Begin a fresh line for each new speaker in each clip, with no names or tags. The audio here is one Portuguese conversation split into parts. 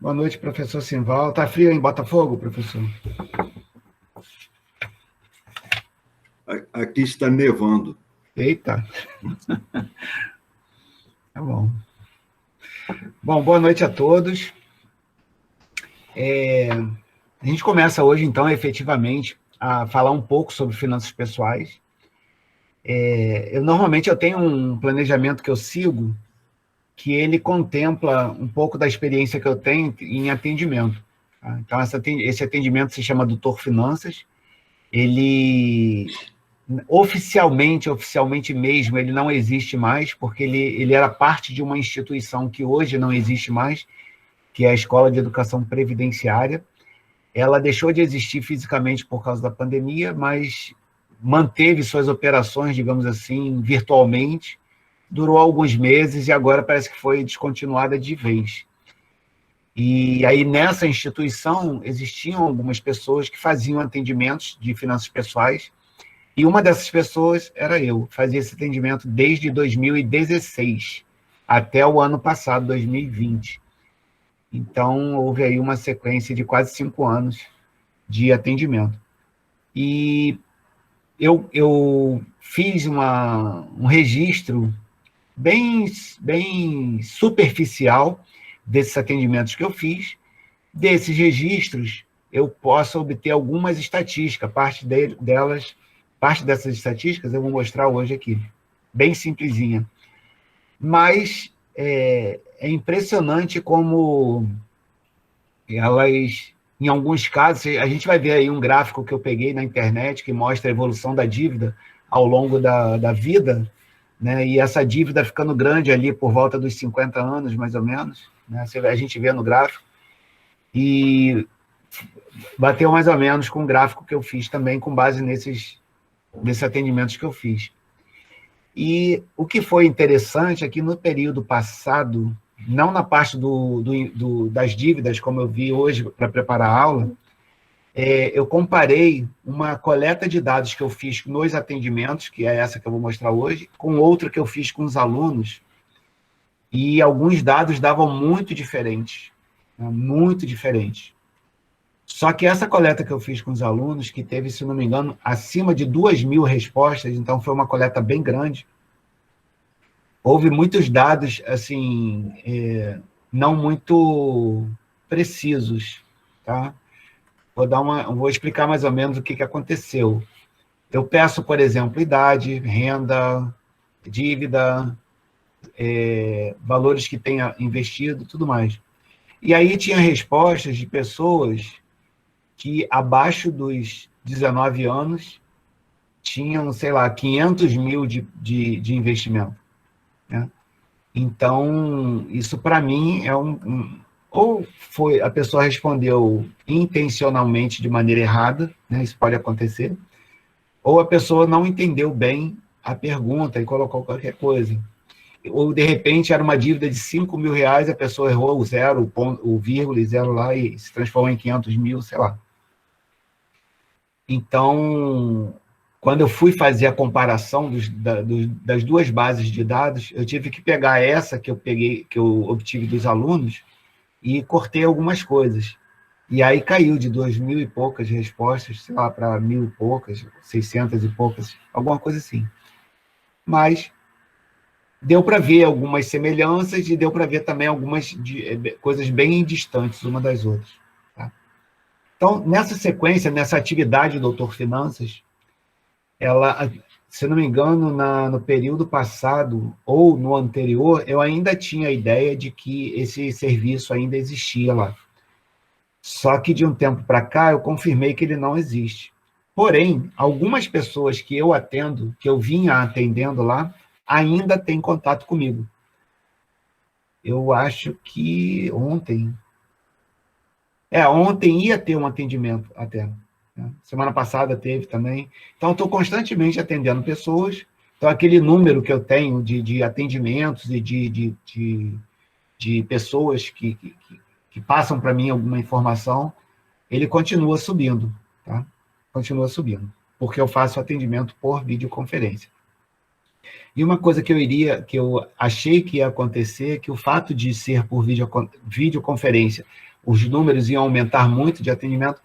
Boa noite, professor Simval. Está frio em Botafogo, professor?
Aqui está nevando.
Eita! Tá bom. Bom, boa noite a todos. A gente começa hoje, então, efetivamente, a falar um pouco sobre finanças pessoais. Normalmente eu tenho um planejamento que eu sigo, que ele contempla um pouco da experiência que eu tenho em atendimento. Tá? Então, esse atendimento se chama Doutor Finanças. Ele, oficialmente mesmo, ele não existe mais, porque ele era parte de uma instituição que hoje não existe mais, que é a Escola de Educação Previdenciária. Ela deixou de existir fisicamente por causa da pandemia, mas manteve suas operações, digamos assim, virtualmente, durou alguns meses e agora parece que foi descontinuada de vez. E aí, nessa instituição, existiam algumas pessoas que faziam atendimentos de finanças pessoais, e uma dessas pessoas era eu. Fazia esse atendimento desde 2016 até o ano passado, 2020. Então, houve aí uma sequência de quase 5 anos de atendimento. E eu fiz um registro bem superficial desses atendimentos que eu fiz. Desses registros, eu posso obter algumas estatísticas, parte dessas estatísticas eu vou mostrar hoje aqui, bem simplesinha. Mas é impressionante como elas, em alguns casos, a gente vai ver aí um gráfico que eu peguei na internet que mostra a evolução da dívida ao longo da vida, né? E essa dívida ficando grande ali por volta dos 50 anos, mais ou menos, né? A gente vê no gráfico, e bateu mais ou menos com o gráfico que eu fiz também, com base nesses atendimentos que eu fiz. E o que foi interessante é que no período passado, não na parte das dívidas, como eu vi hoje para preparar a aula, eu comparei uma coleta de dados que eu fiz nos atendimentos, que é essa que eu vou mostrar hoje, com outra que eu fiz com os alunos, e alguns dados davam muito diferentes, né? Muito diferentes. Só que essa coleta que eu fiz com os alunos, que teve, se não me engano, acima de 2.000 respostas, então foi uma coleta bem grande, houve muitos dados, assim, não muito precisos, tá? Vou explicar mais ou menos o que aconteceu. Eu peço, por exemplo, idade, renda, dívida, valores que tenha investido, tudo mais. E aí tinha respostas de pessoas que, abaixo dos 19 anos, tinham, sei lá, 500 mil de investimento, né? Então, isso para mim é ou foi a pessoa respondeu intencionalmente de maneira errada, né? Isso pode acontecer, ou a pessoa não entendeu bem a pergunta e colocou qualquer coisa. Ou, de repente, era uma dívida de 5 mil reais, a pessoa errou o zero, o vírgula e zero lá e se transformou em 500 mil, sei lá. Então, quando eu fui fazer a comparação das duas bases de dados, eu tive que pegar essa que eu obtive dos alunos e cortei algumas coisas. E aí caiu de 2.000 e poucas respostas, sei lá, para 1.000 e poucas, 600 e poucas, alguma coisa assim. Mas deu para ver algumas semelhanças e deu para ver também algumas coisas bem distantes uma das outras. Tá? Então, nessa sequência, nessa atividade do Doutor Finanças, ela, se não me engano, no período passado ou no anterior, eu ainda tinha a ideia de que esse serviço ainda existia lá. Só que de um tempo para cá eu confirmei que ele não existe. Porém, algumas pessoas que eu atendo, que eu vinha atendendo lá, ainda têm contato comigo. Eu acho que ontem ia ter um atendimento até. Semana passada teve também. Então, eu estou constantemente atendendo pessoas. Então, aquele número que eu tenho de atendimentos e de pessoas que passam para mim alguma informação, ele continua subindo. Tá? Continua subindo, porque eu faço atendimento por videoconferência. E uma coisa que eu achei que ia acontecer, que o fato de ser por videoconferência os números iam aumentar muito de atendimento,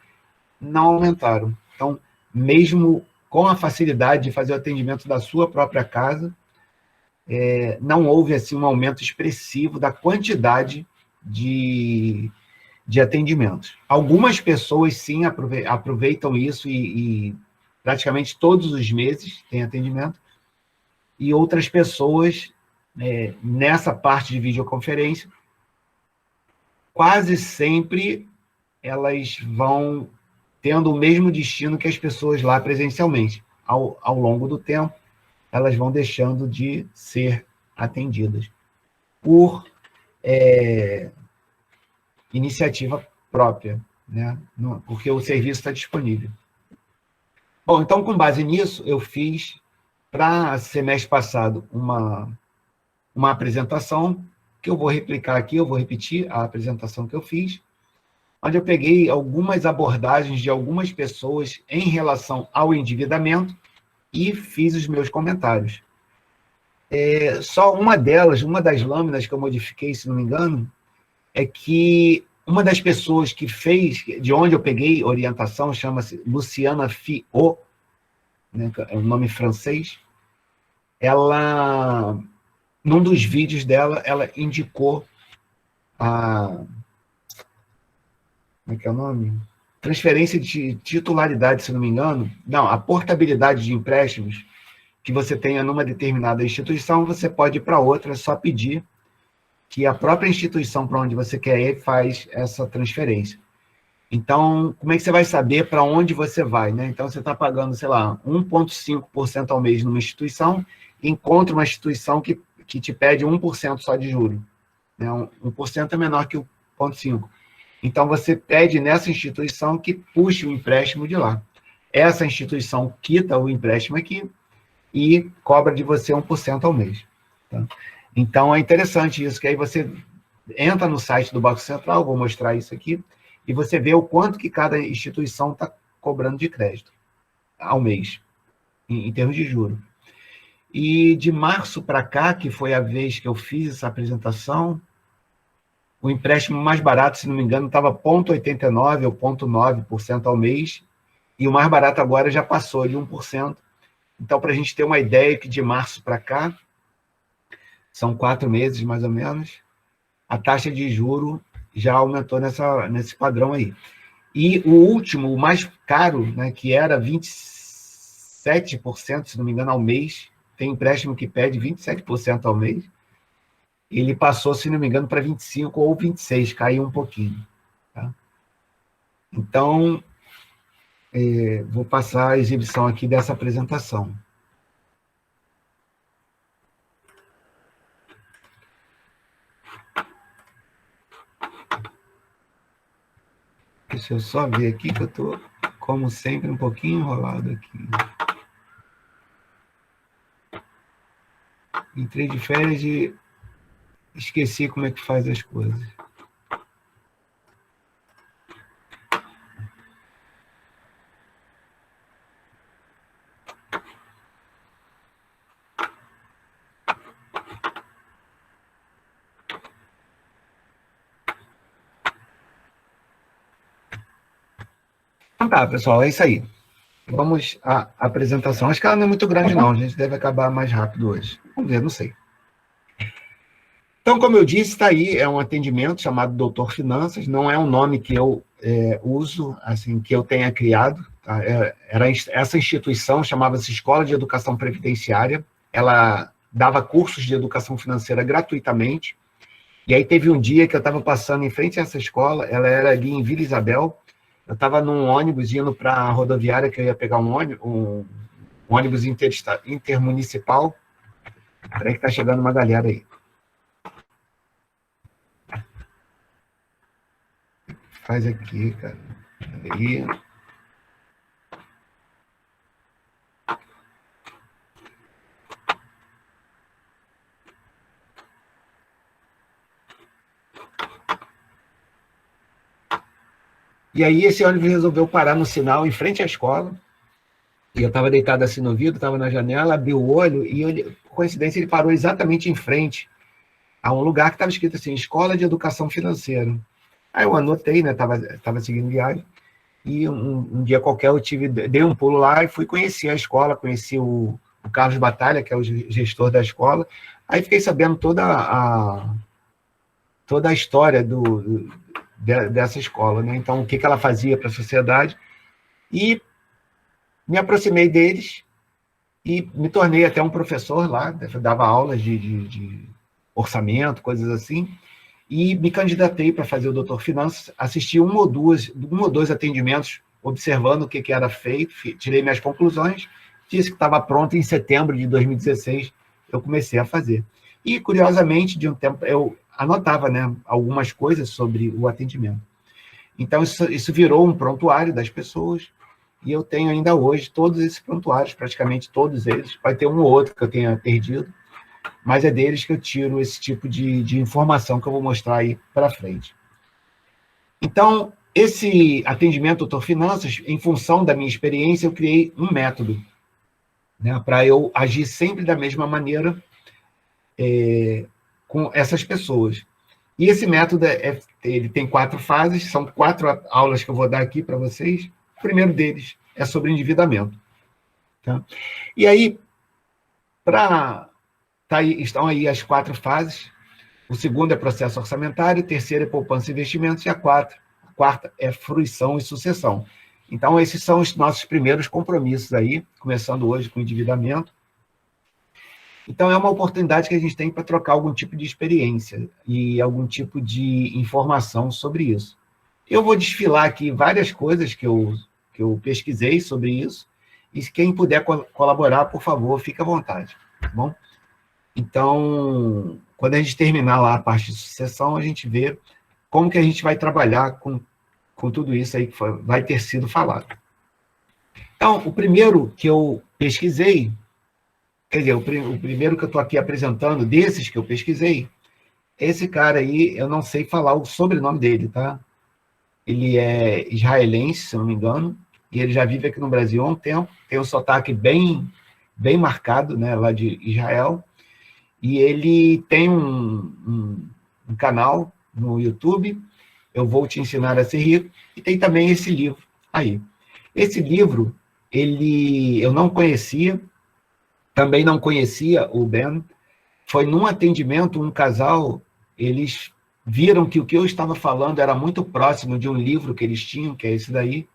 não aumentaram. Então, mesmo com a facilidade de fazer o atendimento da sua própria casa, não houve assim, um aumento expressivo da quantidade de atendimentos. Algumas pessoas, sim, aproveitam isso e praticamente todos os meses tem atendimento, e outras pessoas, nessa parte de videoconferência, quase sempre elas vão tendo o mesmo destino que as pessoas lá presencialmente. Ao longo do tempo, elas vão deixando de ser atendidas por iniciativa própria, né? Porque o serviço está disponível. Bom, então, com base nisso, eu fiz, para semestre passado, uma apresentação, que eu vou replicar aqui, eu vou repetir a apresentação que eu fiz, onde eu peguei algumas abordagens de algumas pessoas em relação ao endividamento e fiz os meus comentários. Só uma delas, uma das lâminas que eu modifiquei, se não me engano, é que uma das pessoas que fez, de onde eu peguei orientação, chama-se Luciana Fiot, né, é um nome francês, ela, num dos vídeos dela, ela indicou como é que é o nome? Transferência de titularidade, se não me engano, não, a portabilidade de empréstimos que você tenha numa determinada instituição, você pode ir para outra, é só pedir que a própria instituição para onde você quer ir faz essa transferência. Então, como é que você vai saber para onde você vai, né? Então, você está pagando, sei lá, 1,5% ao mês numa instituição, e encontra uma instituição que te pede 1% só de juros. Né? 1% é menor que o 0,5%. Então, você pede nessa instituição que puxe o empréstimo de lá. Essa instituição quita o empréstimo aqui e cobra de você 1% ao mês. Tá? Então, é interessante isso, que aí você entra no site do Banco Central, vou mostrar isso aqui, e você vê o quanto que cada instituição está cobrando de crédito ao mês, em termos de juros. E de março para cá, que foi a vez que eu fiz essa apresentação, o empréstimo mais barato, se não me engano, estava 0,89% ou 0,9% ao mês, e o mais barato agora já passou de 1%. Então, para a gente ter uma ideia que de março para cá, são 4 meses mais ou menos, a taxa de juro já aumentou nesse padrão aí. E o último, o mais caro, né, que era 27%, se não me engano, ao mês, tem empréstimo que pede 27% ao mês, ele passou, se não me engano, para 25% ou 26%, caiu um pouquinho. Tá? Então, vou passar a exibição aqui dessa apresentação. Deixa eu só ver aqui, que eu estou, como sempre, um pouquinho enrolado aqui. Entrei de férias e esqueci como é que faz as coisas. Então tá, pessoal, é isso aí. Vamos à apresentação. Acho que ela não é muito grande, não. A gente deve acabar mais rápido hoje. Vamos ver, não sei. Então, como eu disse, está aí, é um atendimento chamado Doutor Finanças, não é um nome que eu uso, assim, que eu tenha criado. Tá? Essa instituição chamava-se Escola de Educação Previdenciária, ela dava cursos de educação financeira gratuitamente, e aí teve um dia que eu estava passando em frente a essa escola, ela era ali em Vila Isabel, eu estava num ônibus indo para a rodoviária, que eu ia pegar um ônibus intermunicipal. Espera aí que está chegando uma galera aí. Faz aqui, cara. Aí. E aí esse ônibus resolveu parar no sinal em frente à escola, e eu estava deitado assim no vidro, estava na janela, abri o olho, e por coincidência ele parou exatamente em frente a um lugar que estava escrito assim, Escola de Educação Financeira. Aí eu anotei, né? Tava seguindo viagem. E um dia qualquer eu dei um pulo lá e fui conhecer a escola, conheci o Carlos Batalha, que é o gestor da escola. Aí fiquei sabendo toda a história dessa escola, né? Então, o que ela fazia para a sociedade. E me aproximei deles e me tornei até um professor lá, dava aulas de orçamento, coisas assim, e me candidatei para fazer o Doutor Finanças, assisti um ou dois atendimentos, observando o que era feito, tirei minhas conclusões, disse que estava pronto em setembro de 2016, eu comecei a fazer. E, curiosamente, de um tempo, eu anotava, né, algumas coisas sobre o atendimento. Então, isso virou um prontuário das pessoas, e eu tenho ainda hoje todos esses prontuários, praticamente todos eles. Vai ter um ou outro que eu tenha perdido, mas é deles que eu tiro esse tipo de informação que eu vou mostrar aí para frente. Então, esse atendimento Doutor Finanças, em função da minha experiência, eu criei um método, né, para eu agir sempre da mesma maneira com essas pessoas. E esse método, ele tem 4 fases, são 4 aulas que eu vou dar aqui para vocês. O primeiro deles é sobre endividamento. Tá? E aí, estão aí as 4 fases. O segundo é processo orçamentário, o terceiro é poupança e investimentos, e a quarta é fruição e sucessão. Então, esses são os nossos primeiros compromissos aí, começando hoje com endividamento. Então, é uma oportunidade que a gente tem para trocar algum tipo de experiência e algum tipo de informação sobre isso. Eu vou desfilar aqui várias coisas que eu pesquisei sobre isso, e se quem puder colaborar, por favor, fique à vontade, tá bom? Então, quando a gente terminar lá a parte de sucessão, a gente vê como que a gente vai trabalhar com tudo isso aí que vai ter sido falado. Então, o primeiro que eu pesquisei, quer dizer, o primeiro que eu estou aqui apresentando, desses que eu pesquisei, esse cara aí, eu não sei falar o sobrenome dele, tá? Ele é israelense, se não me engano, e ele já vive aqui no Brasil há um tempo, tem um sotaque bem marcado, né, lá de Israel, e ele tem um canal no YouTube, Eu Vou Te Ensinar a Ser Rico, e tem também esse livro aí. Esse livro, eu não conhecia, também não conhecia o Ben, foi num atendimento, um casal, eles viram que o que eu estava falando era muito próximo de um livro que eles tinham, que é esse daí,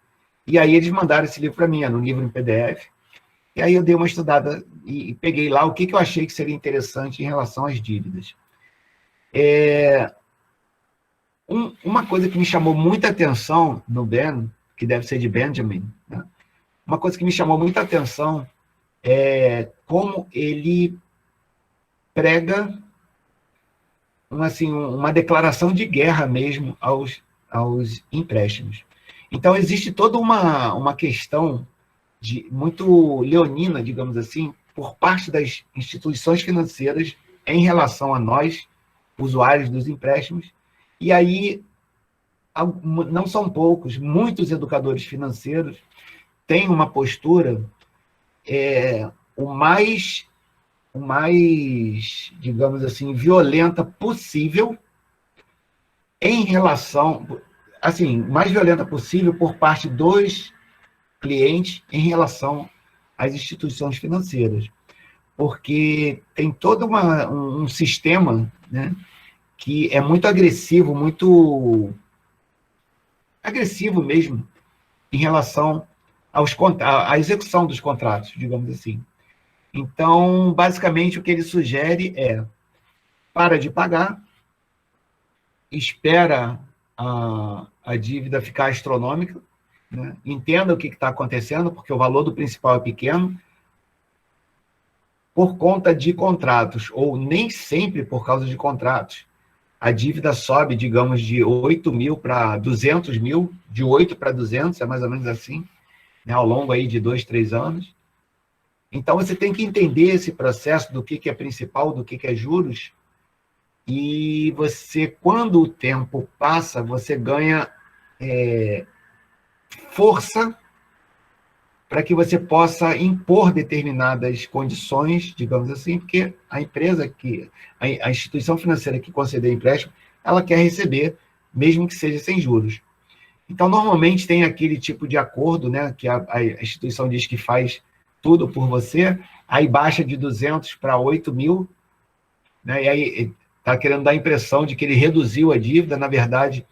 e aí eles mandaram esse livro para mim, era um livro em PDF, e aí eu dei uma estudada e peguei lá o que eu achei que seria interessante em relação às dívidas. Uma coisa que me chamou muita atenção no Ben, que deve ser de Benjamin, né? Uma coisa que me chamou muita atenção é como ele prega uma declaração de guerra mesmo aos empréstimos. Então, existe toda uma questão muito leonina, digamos assim, por parte das instituições financeiras em relação a nós, usuários dos empréstimos, e aí não são poucos, muitos educadores financeiros têm uma postura o mais, digamos assim, violenta possível em relação, assim, mais violenta possível por parte dos clientes em relação às instituições financeiras, porque tem todo um sistema, né, que é muito agressivo mesmo, em relação à execução dos contratos, digamos assim. Então, basicamente, o que ele sugere é: para de pagar, espera a dívida ficar astronômica, né? Entenda o que está acontecendo, porque o valor do principal é pequeno, por conta de contratos, ou nem sempre por causa de contratos. A dívida sobe, digamos, de 8 mil para 200 mil, de 8 para 200, é mais ou menos assim, né, ao longo aí de 2, 3 anos. Então, você tem que entender esse processo do que é principal, do que é juros, e você, quando o tempo passa, você ganha força para que você possa impor determinadas condições, digamos assim, porque a empresa a instituição financeira que conceder empréstimo, ela quer receber mesmo que seja sem juros. Então, normalmente tem aquele tipo de acordo, né, que a instituição diz que faz tudo por você, aí baixa de 200 para 8 mil, né, e aí está querendo dar a impressão de que ele reduziu a dívida, na verdade,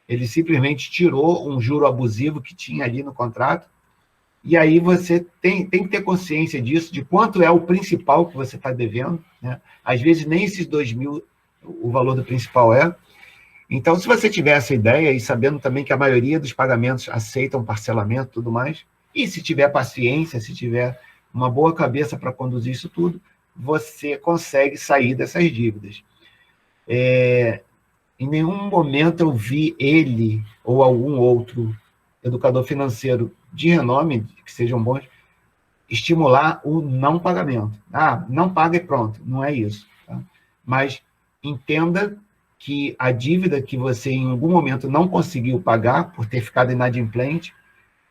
ele simplesmente tirou um juro abusivo que tinha ali no contrato, e aí você tem que ter consciência disso, de quanto é o principal que você está devendo, né? Às vezes nem esses 2 mil o valor do principal é. Então, se você tiver essa ideia, e sabendo também que a maioria dos pagamentos aceitam parcelamento e tudo mais, e se tiver paciência, se tiver uma boa cabeça para conduzir isso tudo, você consegue sair dessas dívidas. Em nenhum momento eu vi ele ou algum outro educador financeiro de renome, que sejam bons, estimular o não pagamento. Ah, não paga e pronto. Não é isso. Tá? Mas entenda que a dívida que você em algum momento não conseguiu pagar por ter ficado inadimplente,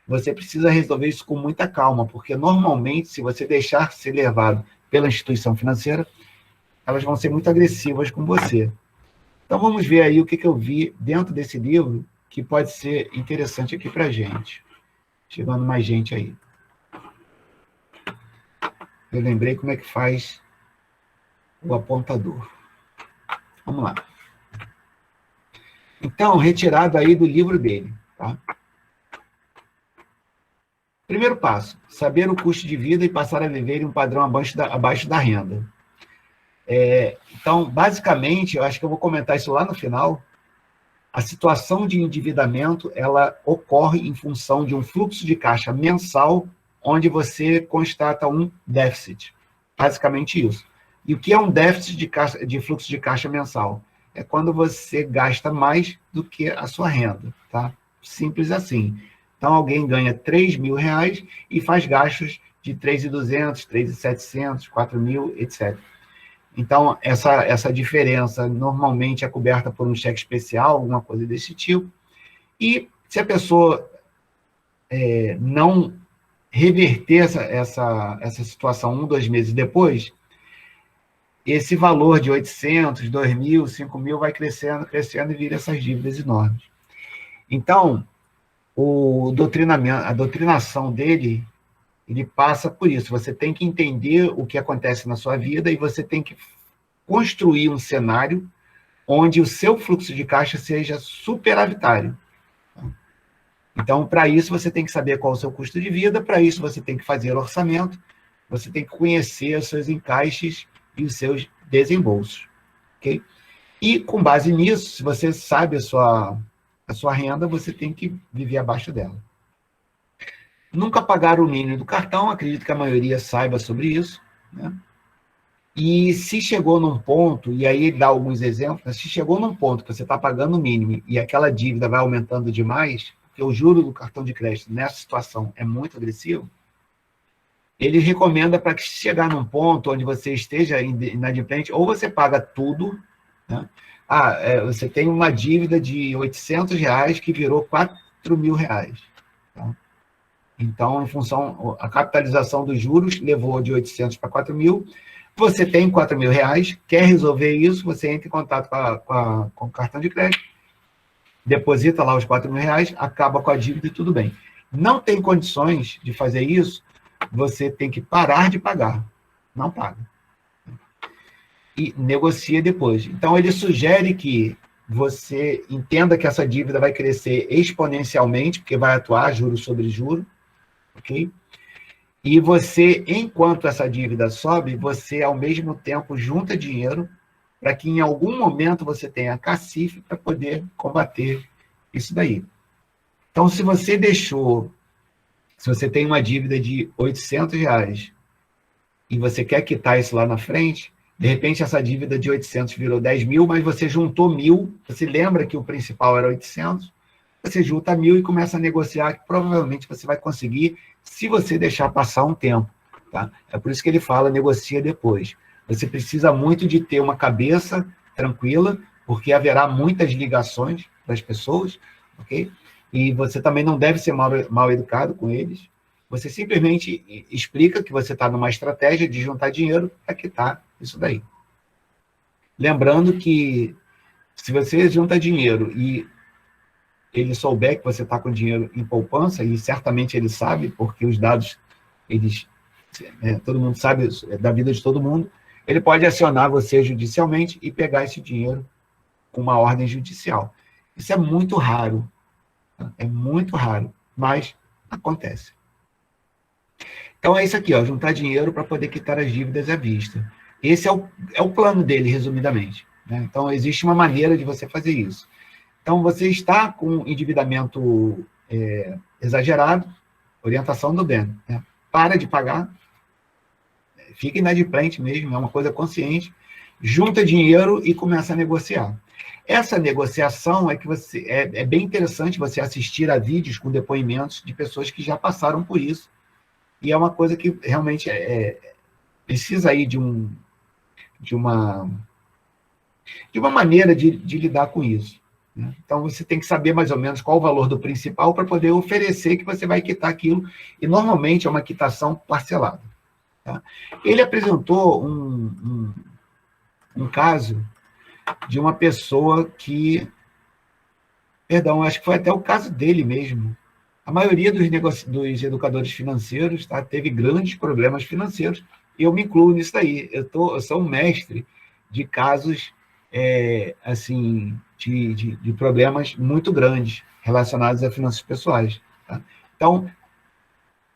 você precisa resolver isso com muita calma, porque normalmente, se você deixar ser levado pela instituição financeira, elas vão ser muito agressivas com você. Então, vamos ver aí o que eu vi dentro desse livro que pode ser interessante aqui para a gente. Chegando mais gente aí. Eu lembrei como é que faz o apontador. Vamos lá. Então, retirado aí do livro dele. Tá? Primeiro passo, saber o custo de vida e passar a viver em um padrão abaixo da renda. Então, basicamente, eu acho que eu vou comentar isso lá no final, a situação de endividamento, ela ocorre em função de um fluxo de caixa mensal, onde você constata um déficit. Basicamente isso. E o que é um déficit de fluxo de caixa mensal? É quando você gasta mais do que a sua renda. Tá? Simples assim. Então, alguém ganha 3 mil reais e faz gastos de 3.200, 3.700, 4 mil, etc. Então, essa diferença normalmente é coberta por um cheque especial, alguma coisa desse tipo. E se a pessoa não reverter essa situação 1, 2 meses depois, esse valor de 800, 2 mil, 5 mil vai crescendo, crescendo e vira essas dívidas enormes. Então, a doutrinação dele, ele passa por isso. Você tem que entender o que acontece na sua vida e você tem que construir um cenário onde o seu fluxo de caixa seja superavitário. Então, para isso, você tem que saber qual é o seu custo de vida, para isso você tem que fazer orçamento, você tem que conhecer os seus encaixes e os seus desembolsos. Okay? E, com base nisso, se você sabe a sua renda, você tem que viver abaixo dela. Nunca pagar o mínimo do cartão, acredito que a maioria saiba sobre isso, né? E se chegou num ponto, e aí ele dá alguns exemplos, se chegou num ponto que você está pagando o mínimo e aquela dívida vai aumentando demais, porque o juro do cartão de crédito nessa situação é muito agressivo, ele recomenda para que chegar num ponto onde você esteja inadimplente, ou você paga tudo, né? Você tem uma dívida de 800 reais que virou 4 mil reais. Tá? Então, em função, a capitalização dos juros levou de 800 para 4 mil, você tem 4 mil reais, quer resolver isso, você entra em contato com o cartão de crédito, deposita lá os 4 mil reais, acaba com a dívida e tudo bem. Não tem condições de fazer isso, você tem que parar de pagar. Não paga. E negocia depois. Então, ele sugere que você entenda que essa dívida vai crescer exponencialmente, porque vai atuar juros sobre juros, ok? E você, enquanto essa dívida sobe, você, ao mesmo tempo, junta dinheiro para que, em algum momento, você tenha cacife para poder combater isso daí. Então, se você tem uma dívida de 800 reais e você quer quitar isso lá na frente, de repente, essa dívida de 800 virou 10 mil, mas você juntou 1.000, você lembra que o principal era 800, você junta 1.000 e começa a negociar, que provavelmente você vai conseguir, se você deixar passar um tempo. Tá? É por isso que ele fala, negocia depois. Você precisa muito de ter uma cabeça tranquila, porque haverá muitas ligações das pessoas, ok? E você também não deve ser mal educado com eles. Você simplesmente explica que você está numa estratégia de juntar dinheiro para quitar isso daí. Lembrando que Se você junta dinheiro e ele souber que você está com dinheiro em poupança, e certamente ele sabe, porque os dados, eles, todo mundo sabe da vida de todo mundo, ele pode acionar você judicialmente e pegar esse dinheiro com uma ordem judicial. Isso é muito raro, tá? É muito raro, mas acontece. Então é isso aqui, ó, juntar dinheiro para poder quitar as dívidas à vista. Esse é o plano dele, resumidamente, né? Então existe uma maneira de você fazer isso. Então você está com endividamento exagerado, orientação do DEM, né? Para de pagar, fica inadimplente mesmo, é uma coisa consciente, junta dinheiro e começa a negociar. Essa negociação é que é bem interessante você assistir a vídeos com depoimentos de pessoas que já passaram por isso, e é uma coisa que realmente precisa aí de uma maneira de lidar com isso, né? Então, você tem que saber mais ou menos qual o valor do principal para poder oferecer que você vai quitar aquilo, e normalmente é uma quitação parcelada, tá? Ele apresentou um caso de uma pessoa que, perdão, acho que foi até o caso dele mesmo. A maioria dos educadores financeiros, tá, teve grandes problemas financeiros, e eu me incluo nisso daí. Eu sou um mestre de casos assim, de problemas muito grandes relacionados a finanças pessoais, tá? Então,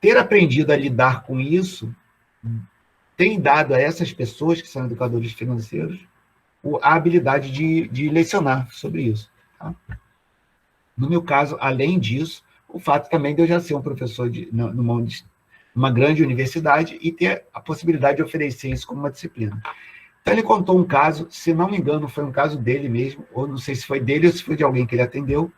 ter aprendido a lidar com isso tem dado a essas pessoas que são educadores financeiros a habilidade de lecionar sobre isso, tá? No meu caso, além disso, o fato também de eu já ser um professor numa grande universidade e ter a possibilidade de oferecer isso como uma disciplina. Então, ele contou um caso, se não me engano, foi um caso dele mesmo, ou não sei se foi dele ou se foi de alguém que ele atendeu,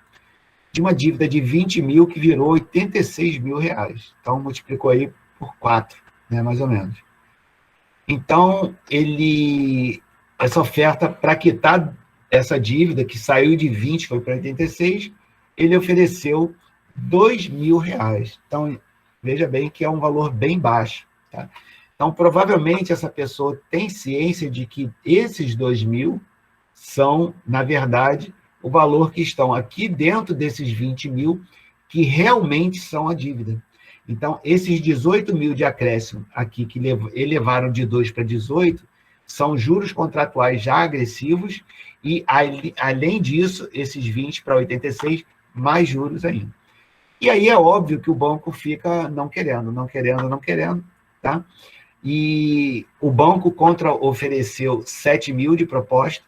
de uma dívida de 20 mil que virou 86 mil reais. Então, multiplicou aí por 4, né, mais ou menos. Então, essa oferta para quitar essa dívida, que saiu de 20, foi para 86, ele ofereceu 2 mil reais. Então, veja bem que é um valor bem baixo, tá? Então, provavelmente, essa pessoa tem ciência de que esses 2 mil são, na verdade, o valor que estão aqui dentro desses 20 mil, que realmente são a dívida. Então, esses 18 mil de acréscimo aqui, que elevaram de 2 para 18, são juros contratuais já agressivos, e, além disso, esses 20 para 86, mais juros ainda. E aí é óbvio que o banco fica não querendo, tá? E o banco contra-ofereceu 7 mil de proposta,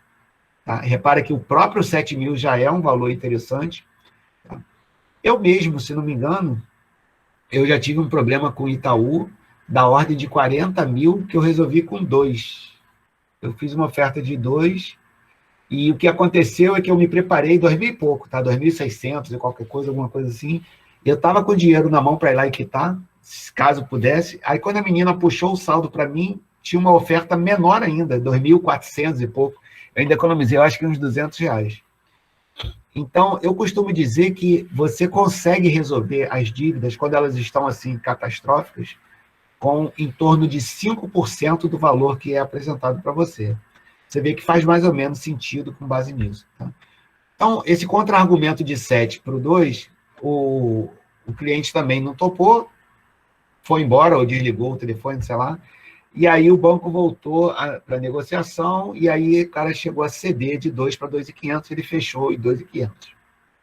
tá? Repara que o próprio 7 mil já é um valor interessante, tá? Eu mesmo, se não me engano, eu já tive um problema com o Itaú, da ordem de 40 mil, que eu resolvi com 2. Eu fiz uma oferta de 2, e o que aconteceu é que eu me preparei, 2.000 e pouco, tá? 2.600 e qualquer coisa, alguma coisa assim. Eu estava com dinheiro na mão para ir lá e quitar, caso pudesse. Aí, quando a menina puxou o saldo para mim, tinha uma oferta menor ainda, 2.400 e pouco. Eu ainda economizei, eu acho que uns 200 reais. Então, eu costumo dizer que você consegue resolver as dívidas, quando elas estão assim catastróficas, com em torno de 5% do valor que é apresentado para você. Você vê que faz mais ou menos sentido com base nisso, tá? Então, esse contra-argumento de 7 para o 2, o cliente também não topou, foi embora ou desligou o telefone, sei lá, e aí o banco voltou para a negociação, e aí o cara chegou a ceder de 2 para 2.500, ele fechou em 2.500.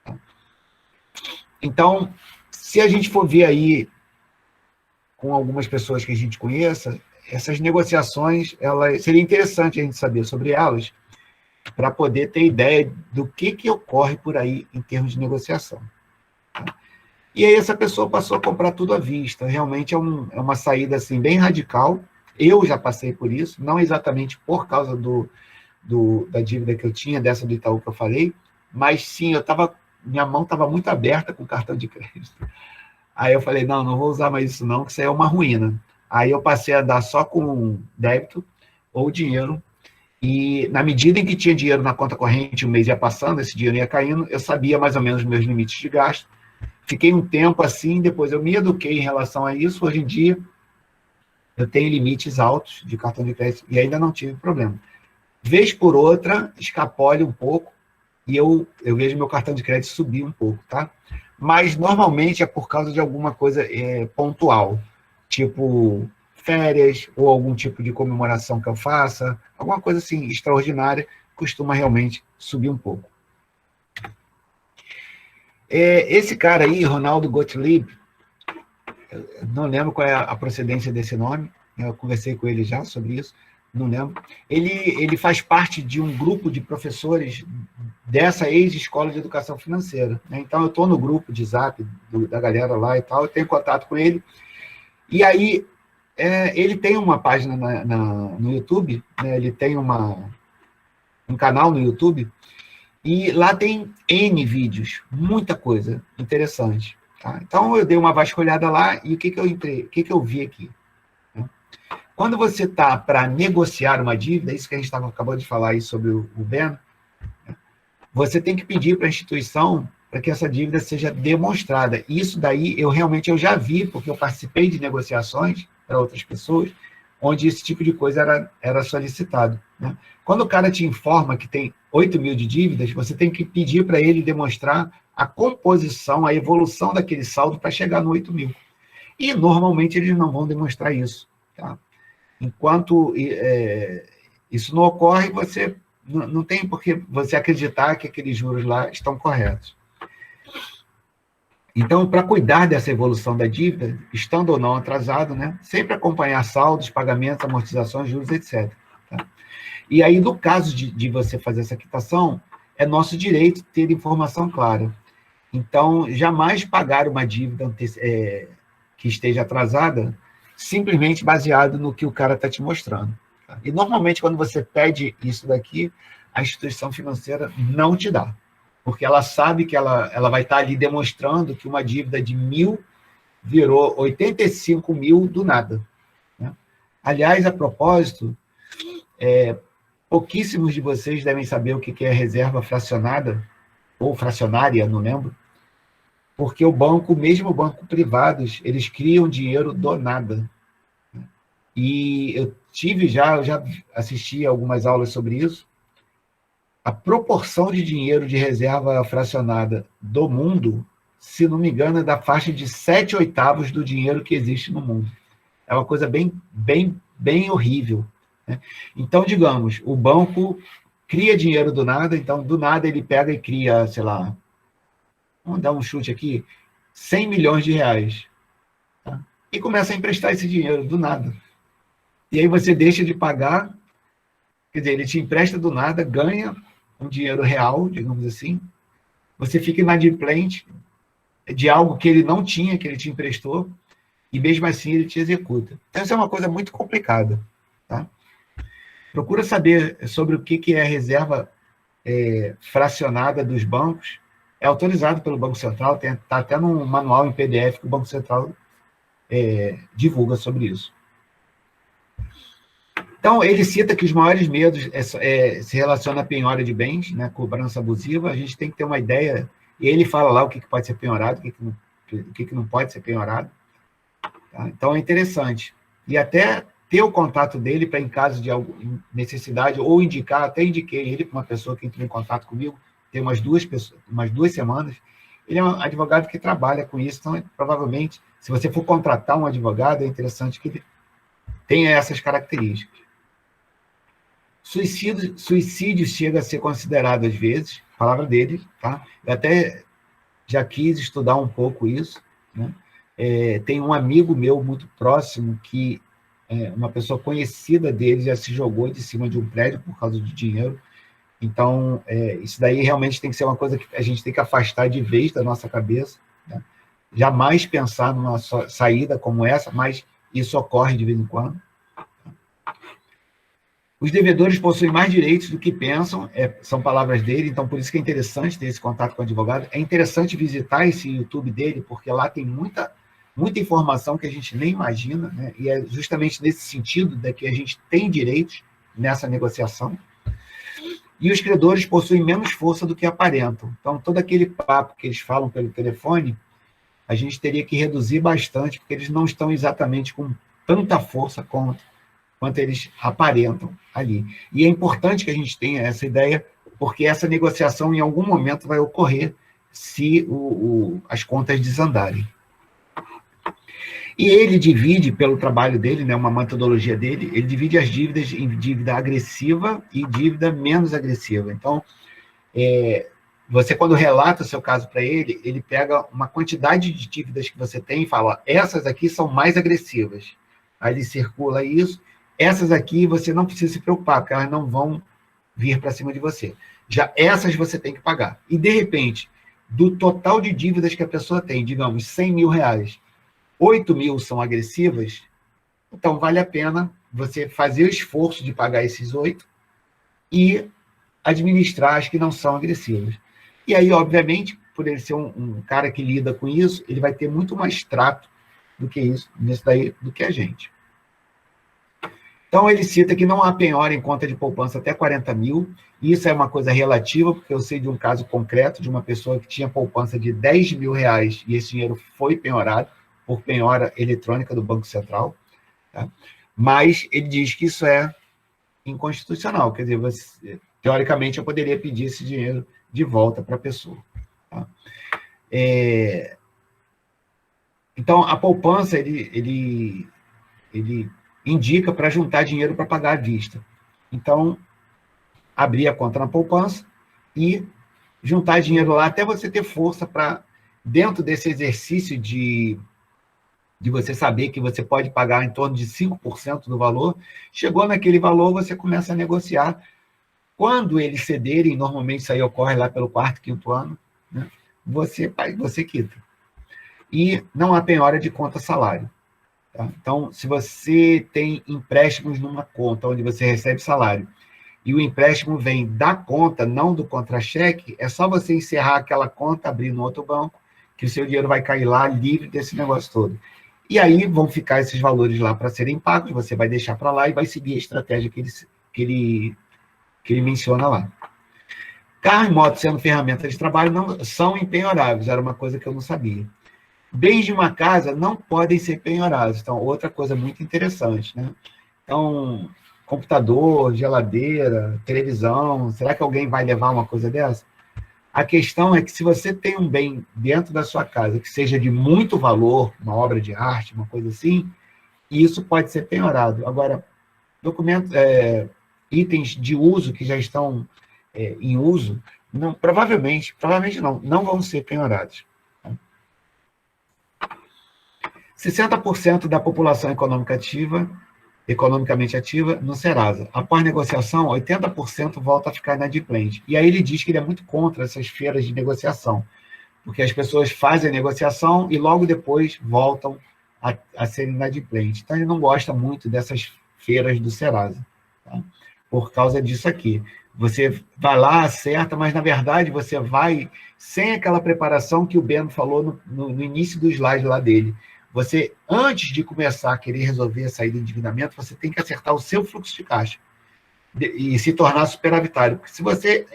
Tá? Então, se a gente for ver aí com algumas pessoas que a gente conheça, essas negociações, seria interessante a gente saber sobre elas, para poder ter ideia do que ocorre por aí em termos de negociação. Tá? E aí essa pessoa passou a comprar tudo à vista. Realmente é uma saída assim, bem radical. Eu já passei por isso, não exatamente por causa da dívida que eu tinha, dessa do Itaú que eu falei, mas sim, minha mão estava muito aberta com o cartão de crédito. Aí eu falei, não vou usar mais isso não, que isso aí é uma ruína. Aí eu passei a dar só com débito ou dinheiro, e na medida em que tinha dinheiro na conta corrente, o mês ia passando, esse dinheiro ia caindo, eu sabia mais ou menos os meus limites de gasto. Fiquei um tempo assim, depois eu me eduquei em relação a isso. Hoje em dia, eu tenho limites altos de cartão de crédito e ainda não tive problema. Vez por outra, escapole um pouco, e eu vejo meu cartão de crédito subir um pouco, tá? Mas, normalmente, é por causa de alguma coisa pontual, tipo férias ou algum tipo de comemoração que eu faça, alguma coisa assim extraordinária, costuma realmente subir um pouco. Esse cara aí, Ronaldo Gottlieb, não lembro qual é a procedência desse nome, eu conversei com ele já sobre isso, não lembro. Ele faz parte de um grupo de professores dessa ex-escola de educação financeira, né? Então, eu estou no grupo de Zap da galera lá e tal, eu tenho contato com ele, e aí ele tem uma página no YouTube, né? Ele tem um canal no YouTube, e lá tem N vídeos, muita coisa interessante. Tá? Então, eu dei uma vasculhada lá, e o que eu vi aqui? Quando você está para negociar uma dívida, isso que a gente acabou de falar aí sobre o Ben, você tem que pedir para a instituição para que essa dívida seja demonstrada. Isso daí eu já vi, porque eu participei de negociações para outras pessoas, onde esse tipo de coisa era solicitado. Né? Quando o cara te informa que tem 8 mil de dívidas, você tem que pedir para ele demonstrar a composição, a evolução daquele saldo para chegar no 8 mil. E, normalmente, eles não vão demonstrar isso. Tá? Enquanto isso não ocorre, você não tem por que você acreditar que aqueles juros lá estão corretos. Então, para cuidar dessa evolução da dívida, estando ou não atrasado, né, sempre acompanhar saldos, pagamentos, amortizações, juros, etc. Tá? E aí, no caso de você fazer essa quitação, é nosso direito ter informação clara. Então, jamais pagar uma dívida que esteja atrasada, simplesmente baseado no que o cara está te mostrando. Tá? E, normalmente, quando você pede isso daqui, a instituição financeira não te dá, porque ela sabe que ela vai estar ali demonstrando que uma dívida de 1.000 virou 85 mil do nada. Né? Aliás, a propósito, pouquíssimos de vocês devem saber o que é reserva fracionada, ou fracionária, não lembro, porque mesmo o banco privados, eles criam dinheiro do nada. E eu já assisti algumas aulas sobre isso. A proporção de dinheiro de reserva fracionada do mundo, se não me engano, é da faixa de 7/8 do dinheiro que existe no mundo. É uma coisa bem, bem, bem horrível. Né? Então, digamos, o banco cria dinheiro do nada, então, do nada, ele pega e cria, sei lá, vamos dar um chute aqui, 100 milhões de reais. Tá? E começa a emprestar esse dinheiro do nada. E aí você deixa de pagar, quer dizer, ele te empresta do nada, ganha um dinheiro real, digamos assim, você fica inadimplente de algo que ele não tinha, que ele te emprestou, e mesmo assim ele te executa. Então, isso é uma coisa muito complicada. Tá? Procura saber sobre o que é a reserva fracionada dos bancos. É autorizado pelo Banco Central, está até num manual em PDF que o Banco Central divulga sobre isso. Então, ele cita que os maiores medos se relacionam à penhora de bens, né, cobrança abusiva. A gente tem que ter uma ideia, e ele fala lá o que pode ser penhorado, o que não pode ser penhorado. Tá? Então, é interessante. E até ter o contato dele para, em caso de necessidade, ou indicar, até indiquei ele para uma pessoa que entrou em contato comigo, tem umas 2 semanas. Ele é um advogado que trabalha com isso, então, provavelmente, se você for contratar um advogado, é interessante que ele tenha essas características. Suicídio chega a ser considerado, às vezes, palavra dele, tá? Eu até já quis estudar um pouco isso, né? Tem um amigo meu muito próximo que uma pessoa conhecida dele já se jogou de cima de um prédio por causa de dinheiro. Então, isso daí realmente tem que ser uma coisa que a gente tem que afastar de vez da nossa cabeça. Né? Jamais pensar numa saída como essa, mas isso ocorre de vez em quando. Os devedores possuem mais direitos do que pensam, são palavras dele, então por isso que é interessante ter esse contato com o advogado. É interessante visitar esse YouTube dele, porque lá tem muita informação que a gente nem imagina, né? E é justamente nesse sentido de que a gente tem direitos nessa negociação. E os credores possuem menos força do que aparentam. Então, todo aquele papo que eles falam pelo telefone, a gente teria que reduzir bastante, porque eles não estão exatamente com tanta força quanto eles aparentam ali. E é importante que a gente tenha essa ideia, porque essa negociação em algum momento vai ocorrer se as contas desandarem. E ele divide, pelo trabalho dele, né, uma metodologia dele, ele divide as dívidas em dívida agressiva e dívida menos agressiva. Então, você, quando relata o seu caso para ele, ele pega uma quantidade de dívidas que você tem e fala, essas aqui são mais agressivas. Aí ele circula isso. Essas aqui você não precisa se preocupar, porque elas não vão vir para cima de você. Já essas você tem que pagar. E, de repente, do total de dívidas que a pessoa tem, digamos, 100 mil reais, 8 mil são agressivas, então vale a pena você fazer o esforço de pagar esses 8 e administrar as que não são agressivas. E aí, obviamente, por ele ser um cara que lida com isso, ele vai ter muito mais trato do que isso, nisso daí, do que a gente. Então, ele cita que não há penhora em conta de poupança até 40 mil, e isso é uma coisa relativa, porque eu sei de um caso concreto de uma pessoa que tinha poupança de 10 mil reais e esse dinheiro foi penhorado por penhora eletrônica do Banco Central, tá? Mas ele diz que isso é inconstitucional, quer dizer, você, teoricamente eu poderia pedir esse dinheiro de volta para a pessoa. Tá? Então, a poupança, ele indica para juntar dinheiro para pagar à vista. Então, abrir a conta na poupança e juntar dinheiro lá até você ter força para, dentro desse exercício de você saber que você pode pagar em torno de 5% do valor, chegou naquele valor, você começa a negociar. Quando eles cederem, normalmente isso aí ocorre lá pelo 4º, 5º ano, né? Você quita. E não há penhora de conta salário. Tá? Então, se você tem empréstimos numa conta onde você recebe salário, e o empréstimo vem da conta, não do contra-cheque, é só você encerrar aquela conta, abrir no outro banco, que o seu dinheiro vai cair lá livre desse negócio todo. E aí vão ficar esses valores lá para serem pagos, você vai deixar para lá e vai seguir a estratégia que ele menciona lá. Carro e moto sendo ferramentas de trabalho não são empenhoráveis, era uma coisa que eu não sabia. Bens de uma casa não podem ser penhorados. Então, outra coisa muito interessante, né? Então, computador, geladeira, televisão, será que alguém vai levar uma coisa dessa? A questão é que se você tem um bem dentro da sua casa que seja de muito valor, uma obra de arte, uma coisa assim, isso pode ser penhorado. Agora, itens de uso que já estão em uso, não, provavelmente não vão ser penhorados. 60% da população economicamente ativa no Serasa. Após negociação, 80% volta a ficar inadimplente. E aí ele diz que ele é muito contra essas feiras de negociação, porque as pessoas fazem a negociação e logo depois voltam a ser inadimplentes. Então ele não gosta muito dessas feiras do Serasa, tá? Por causa disso aqui. Você vai lá, acerta, mas na verdade você vai sem aquela preparação que o Beno falou no início do slide lá dele. Você, antes de começar a querer resolver a saída do endividamento, você tem que acertar o seu fluxo de caixa e se tornar superavitário. Porque se você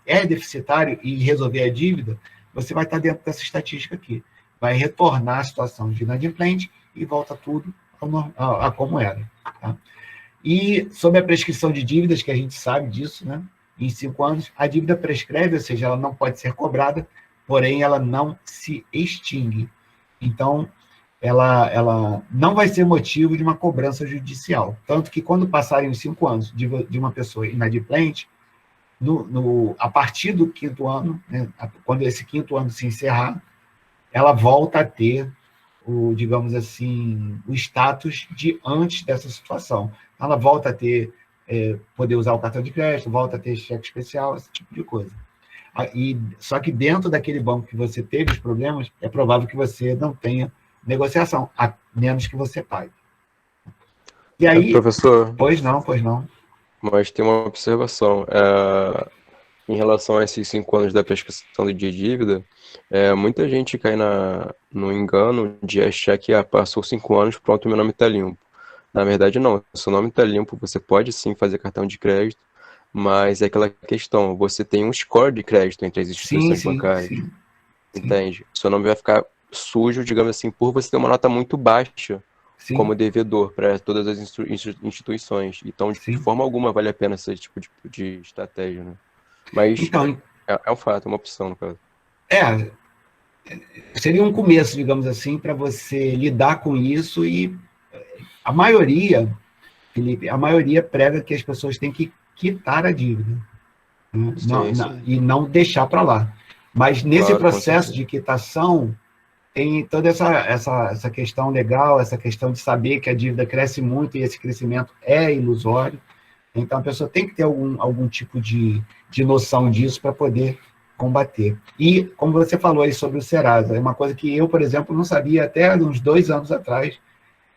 é deficitário e resolver a dívida, você vai estar dentro dessa estatística aqui. Vai retornar à situação de inadimplente e volta tudo a como era. Tá? E sobre a prescrição de dívidas, que a gente sabe disso, né? Em 5 anos, a dívida prescreve, ou seja, ela não pode ser cobrada, porém ela não se extingue. Então, ela não vai ser motivo de uma cobrança judicial. Tanto que, quando passarem os 5 anos de uma pessoa inadimplente, a partir do 5º ano, né, quando esse 5º ano se encerrar, ela volta a ter digamos assim, o status de antes dessa situação. Ela volta a ter, poder usar o cartão de crédito, volta a ter cheque especial, esse tipo de coisa. Só que dentro daquele banco que você teve os problemas, é provável que você não tenha negociação, a menos que você pague. E aí...
Professor...
Pois não.
Mas tem uma observação. Em relação a esses 5 anos da prescrição de dívida, muita gente cai no engano de achar que passou 5 anos, pronto, meu nome está limpo. Na verdade, não. Seu nome está limpo, você pode sim fazer cartão de crédito, mas é aquela questão, você tem um score de crédito entre as instituições bancárias.
Sim.
Entende? Seu nome vai ficar sujo, digamos assim, por você ter uma nota muito baixa como devedor para todas as instituições. Então, de forma alguma, vale a pena esse tipo de estratégia, né? Mas
Então,
é um fato, é uma opção, no caso.
é, seria um começo, digamos assim, para você lidar com isso e a maioria, Felipe, a maioria prega que as pessoas têm que quitar a dívida, né?
Sim, sim.
E não deixar para lá. Mas nesse
Claro, com
processo
certeza.
de quitação, tem toda essa questão legal, essa questão de saber que a dívida cresce muito e esse crescimento é ilusório. Então, a pessoa tem que ter algum tipo de noção disso para poder combater. E, como você falou aí sobre o Serasa, é uma coisa que eu, por exemplo, não sabia até uns 2 anos atrás,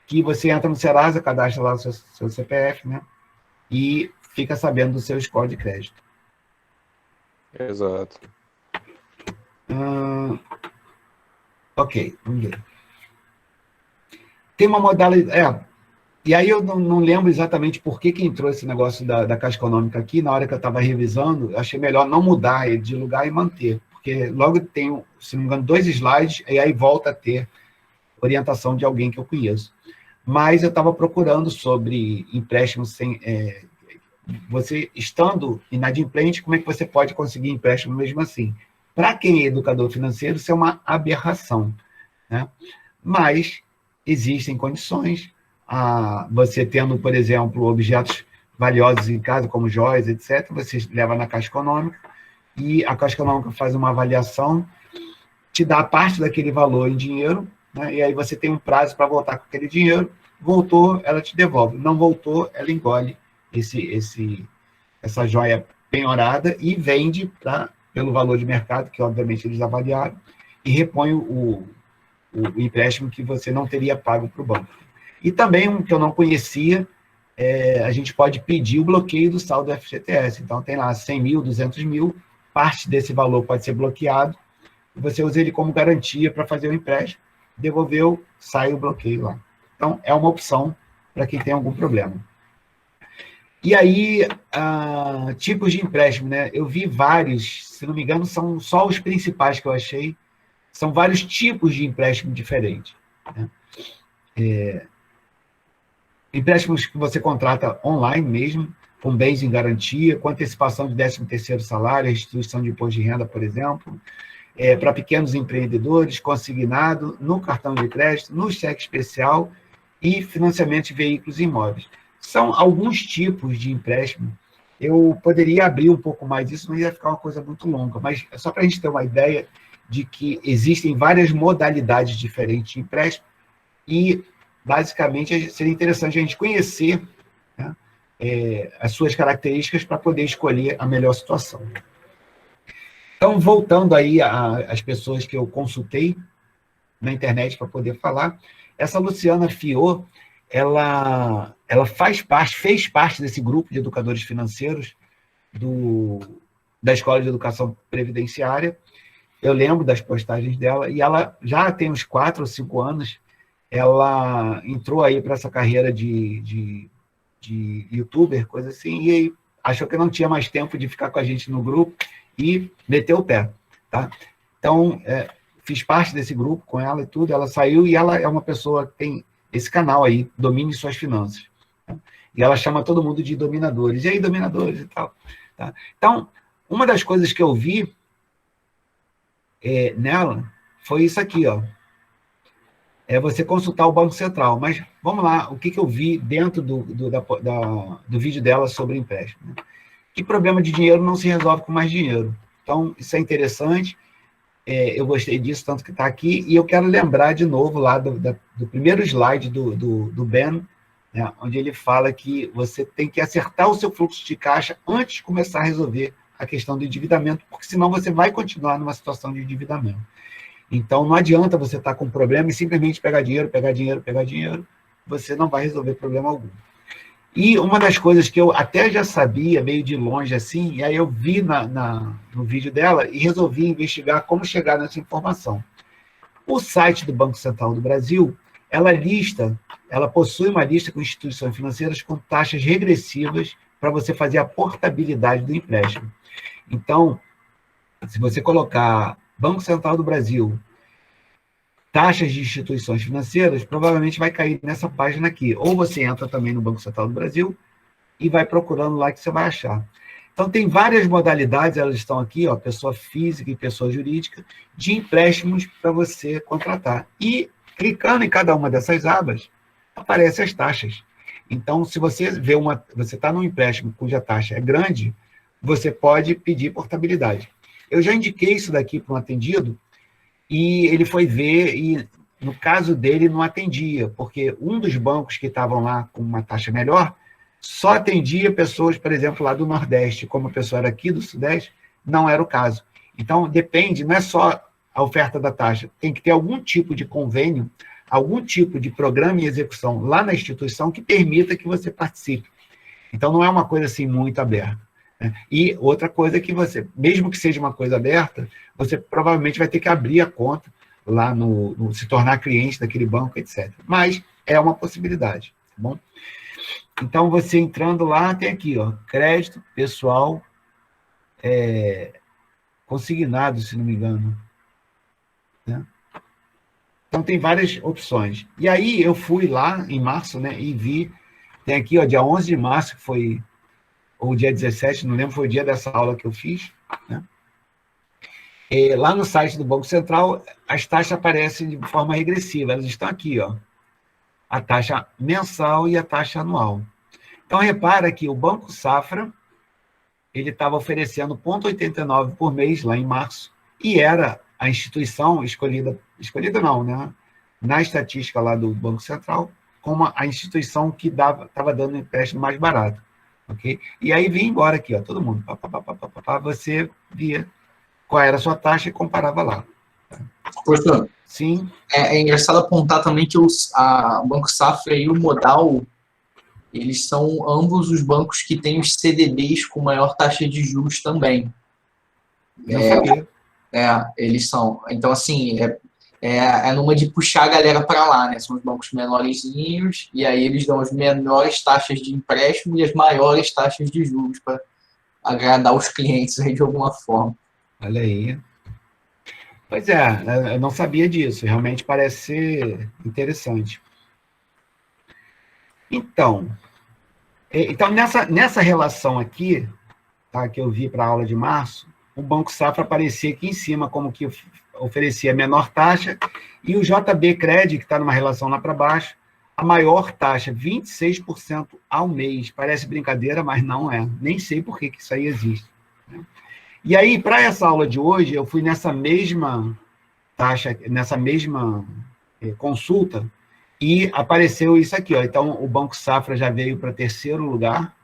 que você entra no Serasa, cadastra lá o seu CPF, né? E fica sabendo do seu score de crédito.
Exato.
Ok, vamos ver. Tem uma modalidade. E aí eu não lembro exatamente por que entrou esse negócio da Caixa Econômica aqui, na hora que eu estava revisando, eu achei melhor não mudar ele de lugar e manter, porque logo tem, se não me engano, 2 slides, e aí volta a ter orientação de alguém que eu conheço. Mas eu estava procurando sobre empréstimos sem... você estando inadimplente, como é que você pode conseguir empréstimo mesmo assim? Para quem é educador financeiro, isso é uma aberração, né? Mas existem condições. Você tendo, por exemplo, objetos valiosos em casa, como joias, etc., você leva na Caixa Econômica e a Caixa Econômica faz uma avaliação, te dá parte daquele valor em dinheiro, né, e aí você tem um prazo para voltar com aquele dinheiro. Voltou, ela te devolve. Não voltou, ela engole essa joia penhorada e vende pelo valor de mercado, que obviamente eles avaliaram, e repõe o empréstimo que você não teria pago para o banco. E também um que eu não conhecia, a gente pode pedir o bloqueio do saldo do FGTS. Então, tem lá 100 mil, 200 mil, parte desse valor pode ser bloqueado, e você usa ele como garantia para fazer o empréstimo, devolveu, sai o bloqueio lá. Então, é uma opção para quem tem algum problema. E aí, tipos de empréstimo, né? Eu vi vários, se não me engano, são só os principais que eu achei, são vários tipos de empréstimo diferentes, né? Empréstimos que você contrata online mesmo, com bens em garantia, com antecipação de 13º salário, restituição de imposto de renda, por exemplo, para pequenos empreendedores, consignado, no cartão de crédito, no cheque especial e financiamento de veículos e imóveis. São alguns tipos de empréstimo. Eu poderia abrir um pouco mais disso, mas ia ficar uma coisa muito longa, mas é só para a gente ter uma ideia de que existem várias modalidades diferentes de empréstimo e, basicamente, seria interessante a gente conhecer, né, as suas características para poder escolher a melhor situação. Então, voltando aí às pessoas que eu consultei na internet para poder falar, essa Luciana Fiot, ela fez parte desse grupo de educadores financeiros da Escola de Educação Previdenciária. Eu lembro das postagens dela, e ela já tem uns 4 ou 5 anos, ela entrou aí para essa carreira de youtuber, coisa assim, e aí achou que não tinha mais tempo de ficar com a gente no grupo e meteu o pé, tá? Então, fiz parte desse grupo com ela e tudo, ela saiu e ela é uma pessoa que tem esse canal aí, Domine Suas Finanças, tá? E ela chama todo mundo de dominadores, e aí, dominadores e tal, tá? Então, uma das coisas que eu vi nela foi isso aqui, ó. É você consultar o Banco Central. Mas vamos lá, o que eu vi dentro do vídeo dela sobre empréstimo, né? Que problema de dinheiro não se resolve com mais dinheiro. Então, isso é interessante. Eu gostei disso, tanto que está aqui. E eu quero lembrar de novo lá do primeiro slide do Ben, né, onde ele fala que você tem que acertar o seu fluxo de caixa antes de começar a resolver a questão do endividamento, porque senão você vai continuar numa situação de endividamento. Então, não adianta você estar com um problema e simplesmente pegar dinheiro, pegar dinheiro, pegar dinheiro, você não vai resolver problema algum. E uma das coisas que eu até já sabia, meio de longe assim, e aí eu vi no vídeo dela e resolvi investigar como chegar nessa informação. O site do Banco Central do Brasil, ela possui uma lista com instituições financeiras com taxas regressivas para você fazer a portabilidade do empréstimo. Então, se você colocar Banco Central do Brasil, taxas de instituições financeiras, provavelmente vai cair nessa página aqui. Ou você entra também no Banco Central do Brasil e vai procurando lá que você vai achar. Então, tem várias modalidades, elas estão aqui, ó, pessoa física e pessoa jurídica, de empréstimos para você contratar. E, clicando em cada uma dessas abas, aparecem as taxas. Então, se você vê você está num empréstimo cuja taxa é grande, você pode pedir portabilidade. Eu já indiquei isso daqui para um atendido, e ele foi ver, e no caso dele não atendia, porque um dos bancos que estavam lá com uma taxa melhor só atendia pessoas, por exemplo, lá do Nordeste. Como a pessoa era aqui do Sudeste, não era o caso. Então, depende, não é só a oferta da taxa, tem que ter algum tipo de convênio, algum tipo de programa em execução lá na instituição que permita que você participe. Então, não é uma coisa assim muito aberta. E outra coisa é que você, mesmo que seja uma coisa aberta, você provavelmente vai ter que abrir a conta lá se tornar cliente daquele banco, etc. Mas é uma possibilidade, tá bom? Então, você entrando lá, tem aqui, ó, crédito pessoal consignado, se não me engano. Né? Então, tem várias opções. E aí, eu fui lá em março, né, e vi, tem aqui, ó, dia 11 de março, que foi, ou dia 17, não lembro, foi o dia dessa aula que eu fiz, né? E lá no site do Banco Central, as taxas aparecem de forma regressiva, elas estão aqui, ó, a taxa mensal e a taxa anual. Então, repara que o Banco Safra, ele estava oferecendo 0,89 por mês, lá em março, e era a instituição escolhida não, né? Na estatística lá do Banco Central, como a instituição que estava dando empréstimo mais barato. Okay? E aí vinha embora aqui, ó, todo mundo, você via qual era a sua taxa e comparava lá.
Professor,
sim.
É engraçado apontar também que o Banco Safra e o Modal, eles são ambos os bancos que têm os CDBs com maior taxa de juros também.
Não sabia.
Eles são. Então, assim, é numa de puxar a galera para lá, né? São os bancos menorzinhos, e aí eles dão as menores taxas de empréstimo e as maiores taxas de juros para agradar os clientes aí de alguma forma.
Olha aí. Pois é, eu não sabia disso, realmente parece ser interessante. Então nessa relação aqui, tá, que eu vi para a aula de março, o Banco Safra aparecia aqui em cima como que oferecia a menor taxa, e o JB Cred, que está numa relação lá para baixo, a maior taxa, 26% ao mês. Parece brincadeira, mas não é. Nem sei por que isso aí existe. Né? E aí, para essa aula de hoje, eu fui nessa mesma taxa, nessa mesma consulta, e apareceu isso aqui. Ó. Então, o Banco Safra já veio para terceiro lugar,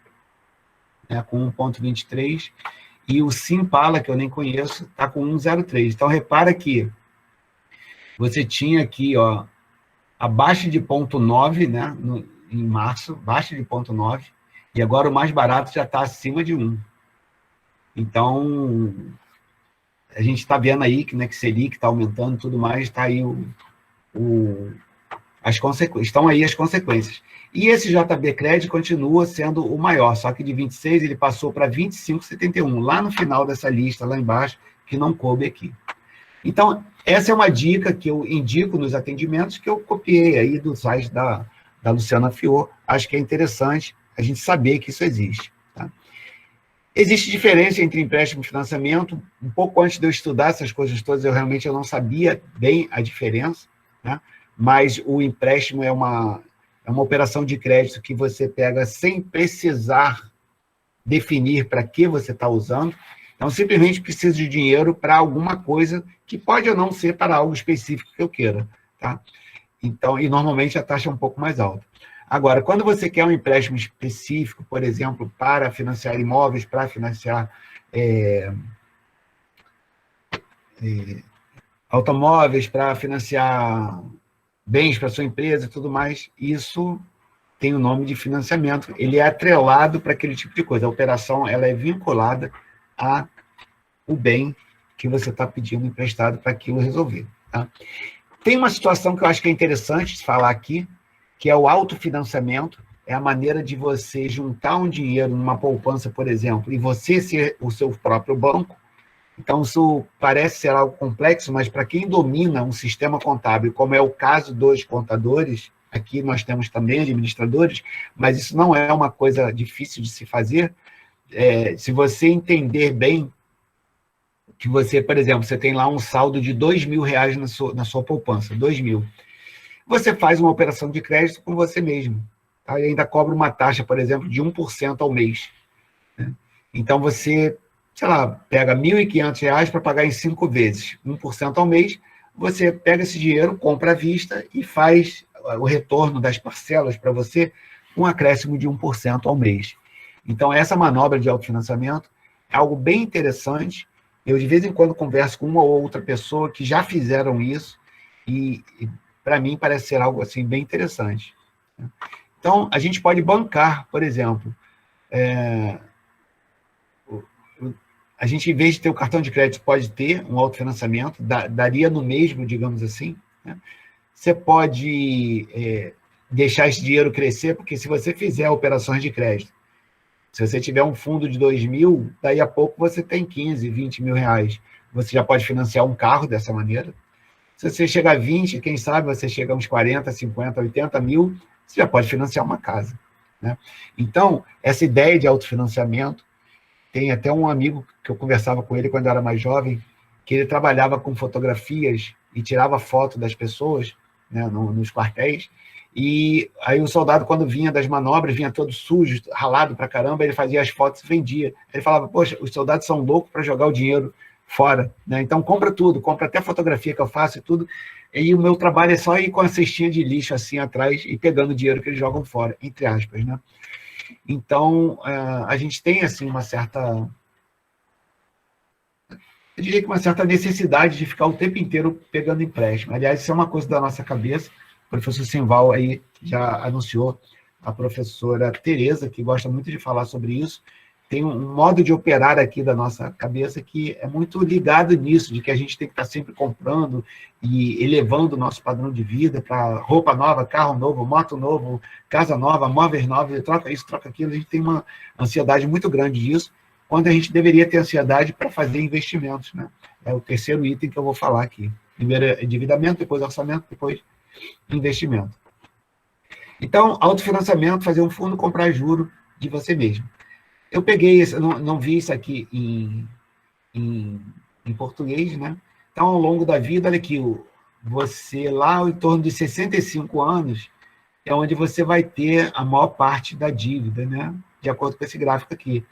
né, com 1,23, e o Simpala, que eu nem conheço, está com 1,03. Então, repara que você tinha aqui, ó, abaixo de 0,9, né, em março, abaixo de 0,9, e agora o mais barato já está acima de 1. Então, a gente está vendo aí que, né, que Selic está aumentando e tudo mais, está aí as consequências, estão aí as consequências. E esse JB Cred continua sendo o maior, só que de 26 ele passou para 25,71, lá no final dessa lista, lá embaixo, que não coube aqui. Então, essa é uma dica que eu indico nos atendimentos, que eu copiei aí do site da Luciana Fior. Acho que é interessante a gente saber que isso existe. Tá? Existe diferença entre empréstimo e financiamento. Um pouco antes de eu estudar essas coisas todas, eu realmente não sabia bem a diferença, né? Mas o empréstimo é uma operação de crédito que você pega sem precisar definir para que você está usando. Então, simplesmente preciso de dinheiro para alguma coisa que pode ou não ser para algo específico que eu queira. Tá? Então, e normalmente a taxa é um pouco mais alta. Agora, quando você quer um empréstimo específico, por exemplo, para financiar imóveis, para financiar automóveis, para financiar bens para sua empresa e tudo mais, isso tem o nome de financiamento. Ele é atrelado para aquele tipo de coisa. A operação ela é vinculada ao bem que você está pedindo emprestado para aquilo resolver. Tá? Tem uma situação que eu acho que é interessante falar aqui, que é o autofinanciamento. É a maneira de você juntar um dinheiro numa poupança, por exemplo, e você ser o seu próprio banco. Então, isso parece ser algo complexo, mas para quem domina um sistema contábil, como é o caso dos contadores, aqui nós temos também administradores, mas isso não é uma coisa difícil de se fazer. se você entender bem que você, por exemplo, você tem lá um saldo de R$ 2.000 na sua poupança, 2.000. Você faz uma operação de crédito com você mesmo. Tá? E ainda cobra uma taxa, por exemplo, de 1% ao mês. Né? Então, você, sei lá, pega R$ 1.500 para pagar em 5 vezes, 1% ao mês, você pega esse dinheiro, compra à vista e faz o retorno das parcelas para você com um acréscimo de 1% ao mês. Então, essa manobra de autofinanciamento é algo bem interessante. Eu, de vez em quando, converso com uma ou outra pessoa que já fizeram isso e para mim, parece ser algo assim bem interessante. Então, a gente pode bancar, por exemplo, a gente, em vez de ter o cartão de crédito, pode ter um autofinanciamento, daria no mesmo, digamos assim. Né? Você pode deixar esse dinheiro crescer, porque se você fizer operações de crédito, se você tiver um fundo de 2.000, daí a pouco você tem 15, 20 mil reais. Você já pode financiar um carro dessa maneira. Se você chega a 20, quem sabe você chega a uns 40, 50, 80 mil, você já pode financiar uma casa. Né? Então, essa ideia de autofinanciamento, tem até um amigo que eu conversava com ele quando eu era mais jovem, que ele trabalhava com fotografias e tirava foto das pessoas, né, nos quartéis, e aí o soldado, quando vinha das manobras, vinha todo sujo, ralado pra caramba, ele fazia as fotos e vendia. Ele falava, poxa, os soldados são loucos para jogar o dinheiro fora, né? Então compra tudo, compra até a fotografia que eu faço e tudo, e o meu trabalho é só ir com a cestinha de lixo assim atrás e pegando o dinheiro que eles jogam fora, entre aspas, né? Então, a gente tem assim uma certa, eu diria que uma certa necessidade de ficar o tempo inteiro pegando empréstimo. Aliás, isso é uma coisa da nossa cabeça. O professor Simval aí já anunciou, a professora Tereza, que gosta muito de falar sobre isso, tem um modo de operar aqui da nossa cabeça que é muito ligado nisso, de que a gente tem que estar sempre comprando e elevando o nosso padrão de vida para roupa nova, carro novo, moto novo, casa nova, móveis novos, troca isso, troca aquilo. A gente tem uma ansiedade muito grande disso, quando a gente deveria ter ansiedade para fazer investimentos. Né? É o terceiro item que eu vou falar aqui. Primeiro é endividamento, depois orçamento, depois investimento. Então, autofinanciamento, fazer um fundo, comprar juro de você mesmo. Eu peguei, não vi isso aqui em português, né? Então, ao longo da vida, olha aqui, você lá em torno de 65 anos é onde você vai ter a maior parte da dívida, né? De acordo com esse gráfico aqui.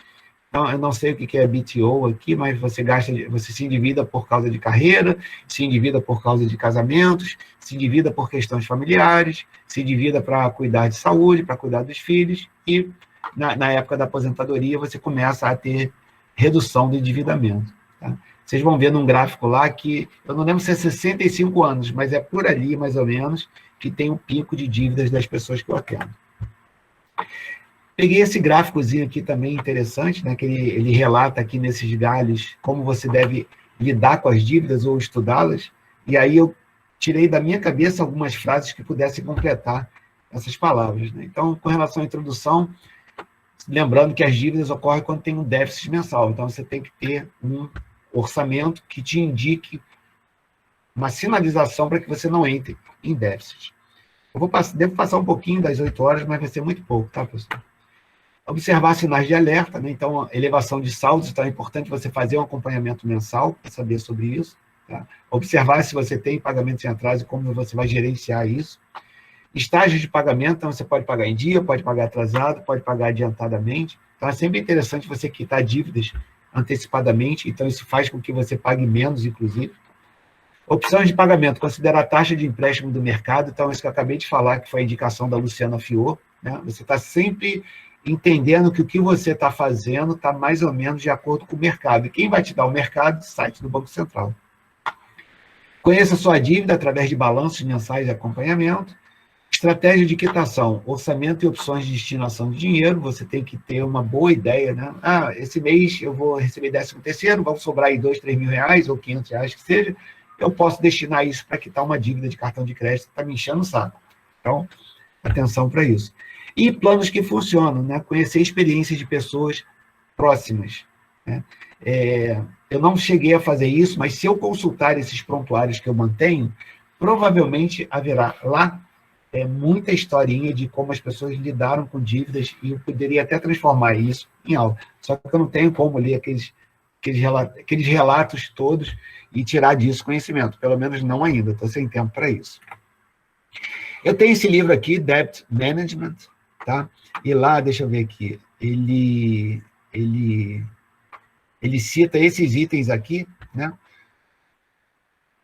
Então, eu não sei o que é BTO aqui, mas você se endivida por causa de carreira, se endivida por causa de casamentos, se endivida por questões familiares, se endivida para cuidar de saúde, para cuidar dos filhos, e na época da aposentadoria você começa a ter redução do endividamento. Tá? Vocês vão ver num gráfico lá que, eu não lembro se é 65 anos, mas é por ali, mais ou menos, que tem um pico de dívidas das pessoas que eu atendo. Peguei esse gráficozinho aqui também interessante, né, que ele relata aqui nesses galhos como você deve lidar com as dívidas ou estudá-las, e aí eu tirei da minha cabeça algumas frases que pudessem completar essas palavras. Né? Então, com relação à introdução, lembrando que as dívidas ocorrem quando tem um déficit mensal, então você tem que ter um orçamento que te indique uma sinalização para que você não entre em déficit. Eu devo passar um pouquinho das 8 horas, mas vai ser muito pouco, tá, pessoal? Observar sinais de alerta, né? Então, elevação de saldos, então é importante você fazer um acompanhamento mensal para saber sobre isso. Tá? Observar se você tem pagamentos em atraso e como você vai gerenciar isso. Estágios de pagamento, então você pode pagar em dia, pode pagar atrasado, pode pagar adiantadamente. Então, é sempre interessante você quitar dívidas antecipadamente, então isso faz com que você pague menos, inclusive. Opções de pagamento, considerar a taxa de empréstimo do mercado, então isso que eu acabei de falar, que foi a indicação da Luciana Fior, né? Você está sempre entendendo que o que você está fazendo está mais ou menos de acordo com o mercado. E quem vai te dar o mercado? O site do Banco Central. Conheça sua dívida através de balanços mensais de acompanhamento. Estratégia de quitação, orçamento e opções de destinação de dinheiro. Você tem que ter uma boa ideia, né? Esse mês eu vou receber 13º, vão sobrar aí 2, 3 mil reais ou 500 reais que seja. Eu posso destinar isso para quitar uma dívida de cartão de crédito que está me enchendo o saco. Então, atenção para isso. E planos que funcionam, né? Conhecer experiências de pessoas próximas. Né? Eu não cheguei a fazer isso, mas se eu consultar esses prontuários que eu mantenho, provavelmente haverá lá muita historinha de como as pessoas lidaram com dívidas, e eu poderia até transformar isso em aula. Só que eu não tenho como ler aqueles relatos todos e tirar disso conhecimento, pelo menos não ainda, estou sem tempo para isso. Eu tenho esse livro aqui, Debt Management, tá? E lá, deixa eu ver aqui, ele cita esses itens aqui, né?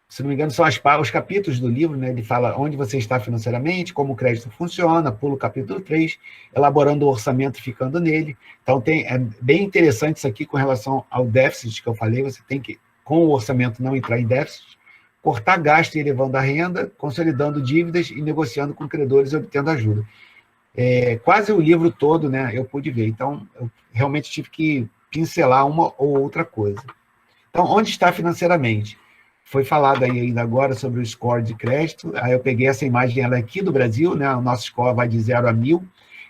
Se não me engano, são os capítulos do livro, né? Ele fala onde você está financeiramente, como o crédito funciona, pula o capítulo 3, elaborando o orçamento e ficando nele. Então, é bem interessante isso aqui com relação ao déficit que eu falei. Você tem que, com o orçamento, não entrar em déficit, cortar gasto e elevando a renda, consolidando dívidas e negociando com credores e obtendo ajuda. Quase o livro todo, né, eu pude ver. Então, eu realmente tive que pincelar uma ou outra coisa. Então, onde está financeiramente? Foi falado aí ainda agora sobre o score de crédito. Aí eu peguei essa imagem, ela é aqui do Brasil, né? O nosso score vai de 0 a 1000.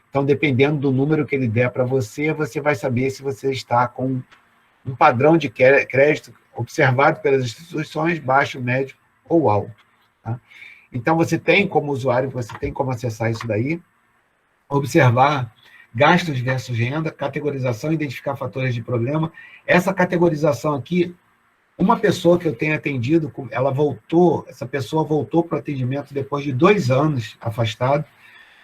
Então, dependendo do número que ele der para você, você vai saber se você está com um padrão de crédito observado pelas instituições, baixo, médio ou alto. Tá? Então, você tem como usuário, você tem como acessar isso daí, observar gastos versus renda, categorização, identificar fatores de problema. Essa categorização aqui, uma pessoa que eu tenho atendido, essa pessoa voltou para o atendimento depois de 2 anos afastado.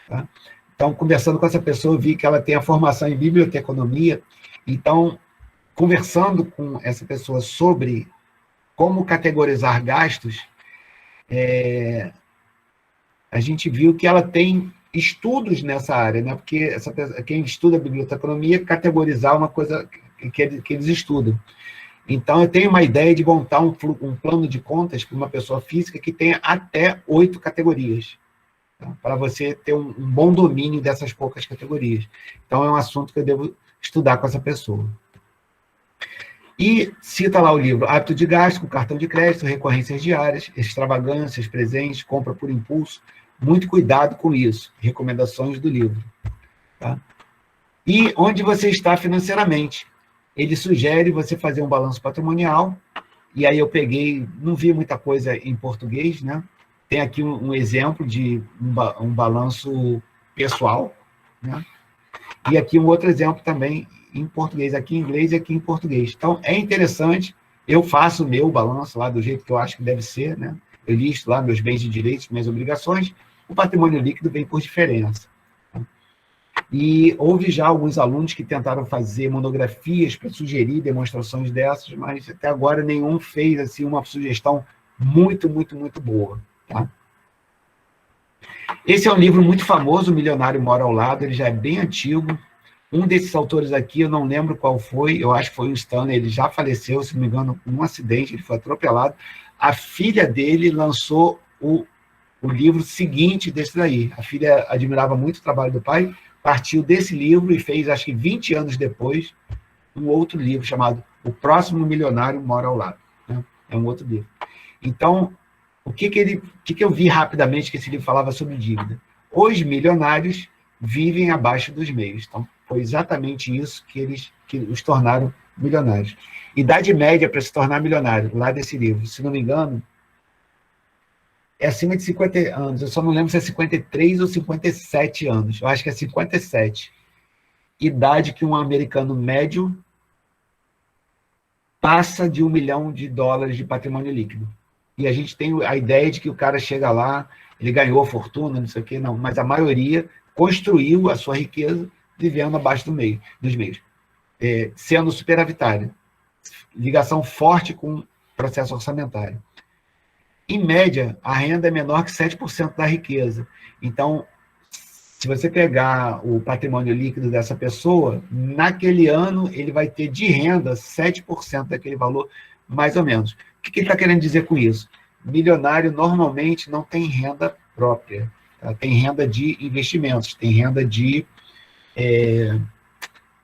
Tá? Então, conversando com essa pessoa, eu vi que ela tem a formação em biblioteconomia. Então, conversando com essa pessoa sobre como categorizar gastos, a gente viu que ela tem estudos nessa área, né? Porque quem estuda biblioteconomia categorizar uma coisa que eles estudam. Então, eu tenho uma ideia de montar um plano de contas para uma pessoa física que tenha até 8 categorias, tá? Para você ter um bom domínio dessas poucas categorias. Então, é um assunto que eu devo estudar com essa pessoa. E cita lá o livro Hábito de Gasto com Cartão de Crédito, Recorrências Diárias, Extravagâncias, Presentes, Compra por Impulso. Muito cuidado com isso. Recomendações do livro. Tá? E onde você está financeiramente. Ele sugere você fazer um balanço patrimonial, e aí eu peguei, não vi muita coisa em português, né? Tem aqui um exemplo de um balanço pessoal, né? E aqui um outro exemplo também em português, aqui em inglês e aqui em português. Então, é interessante, eu faço o meu balanço lá do jeito que eu acho que deve ser, né? Eu listo lá meus bens e direitos, minhas obrigações, o patrimônio líquido vem por diferença. E houve já alguns alunos que tentaram fazer monografias para sugerir demonstrações dessas, mas até agora nenhum fez assim, uma sugestão muito, muito, muito boa. Tá? Esse é um livro muito famoso, O Milionário Mora ao Lado, ele já é bem antigo. Um desses autores aqui, eu não lembro qual foi, eu acho que foi o Stanley, ele já faleceu, se não me engano, num acidente, ele foi atropelado. A filha dele lançou o livro seguinte desse daí. A filha admirava muito o trabalho do pai, partiu desse livro e fez, acho que 20 anos depois, um outro livro chamado O Próximo Milionário Mora ao Lado. Né? É um outro livro. Então, o que eu vi rapidamente que esse livro falava sobre dívida? Os milionários vivem abaixo dos meios. Então, foi exatamente isso que os tornaram milionários. Idade média para se tornar milionário, lá desse livro, se não me engano, é acima de 50 anos. Eu só não lembro se é 53 ou 57 anos. Eu acho que é 57. Idade que um americano médio passa de $1 milhão de patrimônio líquido. E a gente tem a ideia de que o cara chega lá, ele ganhou fortuna, não sei o quê, não. Mas a maioria construiu a sua riqueza vivendo abaixo dos meios. Sendo superavitário. Ligação forte com o processo orçamentário. Em média, a renda é menor que 7% da riqueza. Então, se você pegar o patrimônio líquido dessa pessoa, naquele ano ele vai ter de renda 7% daquele valor, mais ou menos. O que ele está querendo dizer com isso? Milionário normalmente não tem renda própria. Tá? Tem renda de investimentos, tem renda de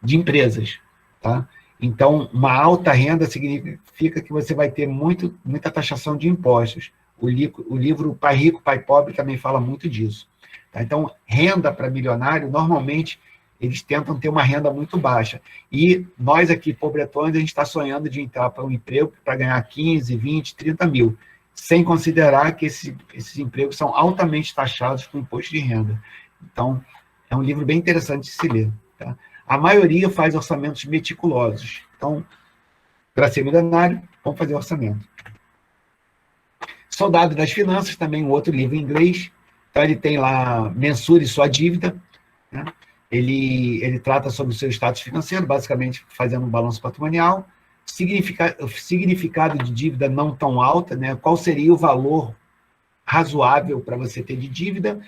empresas. Tá? Então, uma alta renda significa que você vai ter muita taxação de impostos. O livro Pai Rico, Pai Pobre também fala muito disso. Tá? Então, renda para milionário, normalmente, eles tentam ter uma renda muito baixa. E nós aqui, pobretões, a gente está sonhando de entrar para um emprego para ganhar 15, 20, 30 mil. sem considerar que esses empregos são altamente taxados com imposto de renda. Então, é um livro bem interessante de se ler. Tá? A maioria faz orçamentos meticulosos. Então, para ser milionário, vamos fazer orçamento. Soldado das Finanças, também um outro livro em inglês. Então, ele tem lá Mensure Sua Dívida. Né? Ele trata sobre o seu status financeiro, basicamente fazendo um balanço patrimonial. Significado de dívida não tão alta, né? Qual seria o valor razoável para você ter de dívida?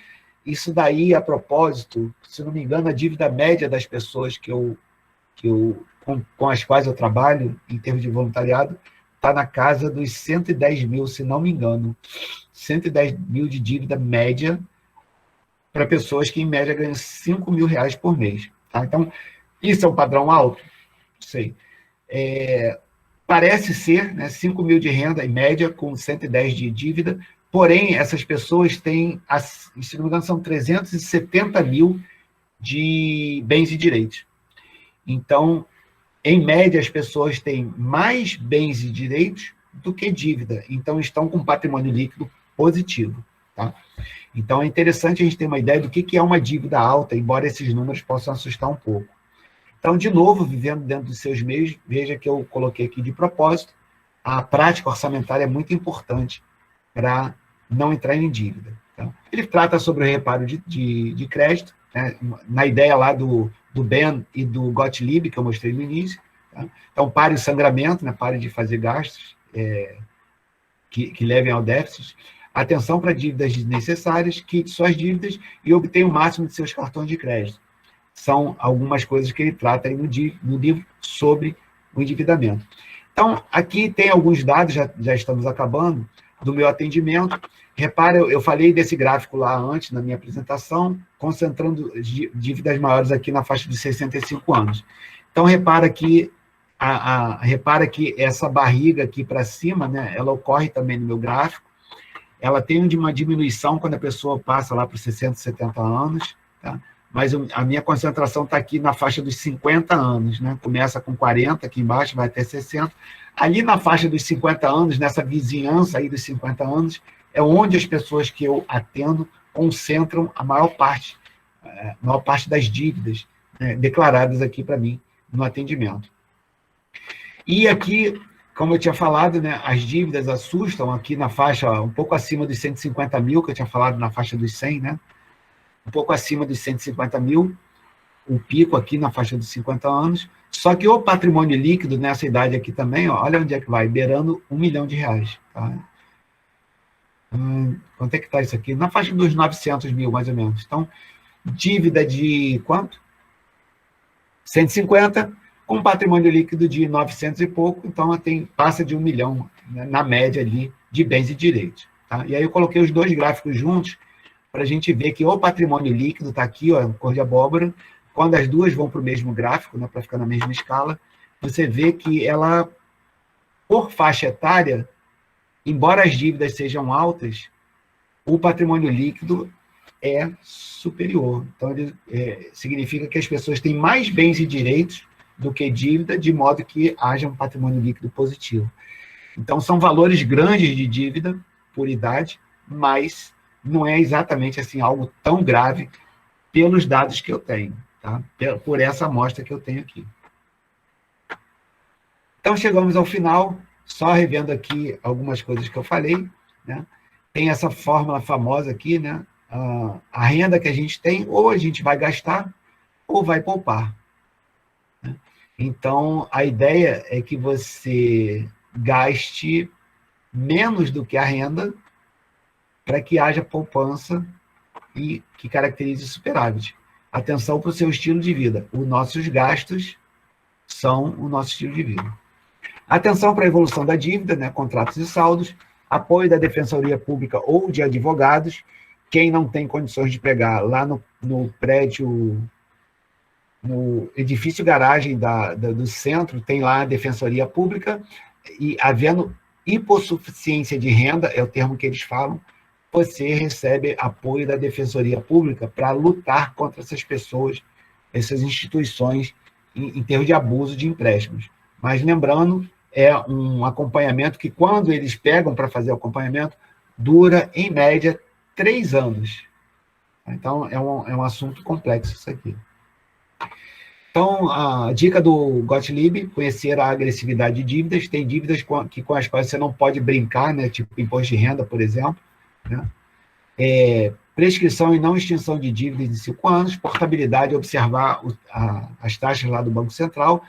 Isso daí, a propósito, se não me engano, a dívida média das pessoas com as quais eu trabalho, em termos de voluntariado, está na casa dos 110 mil, se não me engano. 110 mil de dívida média para pessoas que, em média, ganham 5 mil reais por mês. Tá? Então, isso é um padrão alto? Não sei. Parece ser, né, 5 mil de renda, em média, com 110 de dívida, porém, essas pessoas têm, se não me engano, são 370 mil de bens e direitos. Então, em média, as pessoas têm mais bens e direitos do que dívida. Então, estão com patrimônio líquido positivo. Tá? Então, é interessante a gente ter uma ideia do que é uma dívida alta, embora esses números possam assustar um pouco. Então, de novo, vivendo dentro dos seus meios, veja que eu coloquei aqui de propósito, a prática orçamentária é muito importante para não entrar em dívida. Tá? Ele trata sobre o reparo de crédito, né? Na ideia lá do Ben e do Gottlieb, que eu mostrei no início. Tá? Então, pare o sangramento, né? Pare de fazer gastos que levem ao déficit. Atenção para dívidas desnecessárias, quite suas dívidas e obtenha o máximo de seus cartões de crédito. São algumas coisas que ele trata aí no livro sobre o endividamento. Então, aqui tem alguns dados, já estamos acabando, do meu atendimento. Repara, eu falei desse gráfico lá antes, na minha apresentação, concentrando dívidas maiores aqui na faixa de 65 anos. Então, repara que essa barriga aqui para cima, né, ela ocorre também no meu gráfico. Ela tem uma diminuição quando a pessoa passa lá para os 60, 70 anos, tá? Mas a minha concentração está aqui na faixa dos 50 anos, né? Começa com 40 aqui embaixo, vai até 60. Ali na faixa dos 50 anos, nessa vizinhança aí dos 50 anos, é onde as pessoas que eu atendo concentram a maior parte das dívidas, né, declaradas aqui para mim no atendimento. E aqui, como eu tinha falado, né, as dívidas assustam aqui na faixa um pouco acima dos 150 mil, que eu tinha falado na faixa dos 100, né? Um pouco acima dos 150 mil, o pico aqui na faixa dos 50 anos, só que o patrimônio líquido nessa idade aqui também, ó, olha onde é que vai, beirando R$1 milhão. Tá? Quanto é que está isso aqui? Na faixa dos 900 mil, mais ou menos. Então, dívida de quanto? 150, com patrimônio líquido de 900 e pouco, então passa de 1 milhão, né, na média ali, de bens e direitos. Tá? E aí eu coloquei os dois gráficos juntos, para a gente ver que o patrimônio líquido está aqui, ó, cor de abóbora, quando as duas vão para o mesmo gráfico, né, para ficar na mesma escala, você vê que ela, por faixa etária, embora as dívidas sejam altas, o patrimônio líquido é superior. Então, significa que as pessoas têm mais bens e direitos do que dívida, de modo que haja um patrimônio líquido positivo. Então, são valores grandes de dívida por idade, mas não é exatamente assim algo tão grave pelos dados que eu tenho, tá? Por essa amostra que eu tenho aqui. Então, chegamos ao final, só revendo aqui algumas coisas que eu falei, né? Tem essa fórmula famosa aqui, né? A renda que a gente tem, ou a gente vai gastar, ou vai poupar. Né? Então, a ideia é que você gaste menos do que a renda, para que haja poupança e que caracterize o superávit. Atenção para o seu estilo de vida. Os nossos gastos são o nosso estilo de vida. Atenção para a evolução da dívida, né, contratos e saldos, apoio da Defensoria Pública ou de advogados. Quem não tem condições de pegar lá no prédio, no edifício garagem do centro, tem lá a Defensoria Pública, e havendo hipossuficiência de renda, é o termo que eles falam, você recebe apoio da Defensoria Pública para lutar contra essas pessoas, essas instituições, em termos de abuso de empréstimos. Mas lembrando, é um acompanhamento que, quando eles pegam para fazer o acompanhamento, dura, em média, 3 anos. Então, é um assunto complexo isso aqui. Então, a dica do Gottlieb, conhecer a agressividade de dívidas. Tem dívidas com as quais você não pode brincar, né? Tipo imposto de renda, por exemplo. Né? Prescrição e não extinção de dívidas em 5 anos. Portabilidade, observar as taxas lá do Banco Central.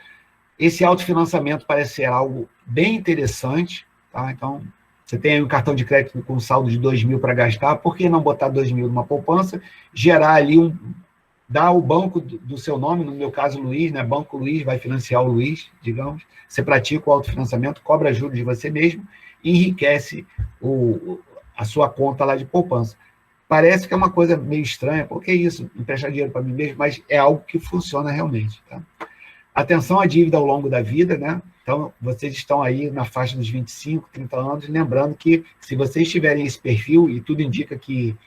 Esse autofinanciamento parece ser algo bem interessante. Tá? Então, você tem aí um cartão de crédito com saldo de 2.000 para gastar. Por que não botar 2.000 numa poupança? Gerar ali dá o banco do seu nome, no meu caso, Luiz, né? Banco Luiz vai financiar o Luiz, digamos. Você pratica o autofinanciamento, cobra juros de você mesmo e enriquece a sua conta lá de poupança. Parece que é uma coisa meio estranha, porque é isso, emprestar dinheiro para mim mesmo, mas é algo que funciona realmente. Tá? Atenção à dívida ao longo da vida, né? Então, vocês estão aí na faixa dos 25, 30 anos, lembrando que, se vocês tiverem esse perfil, e tudo indica que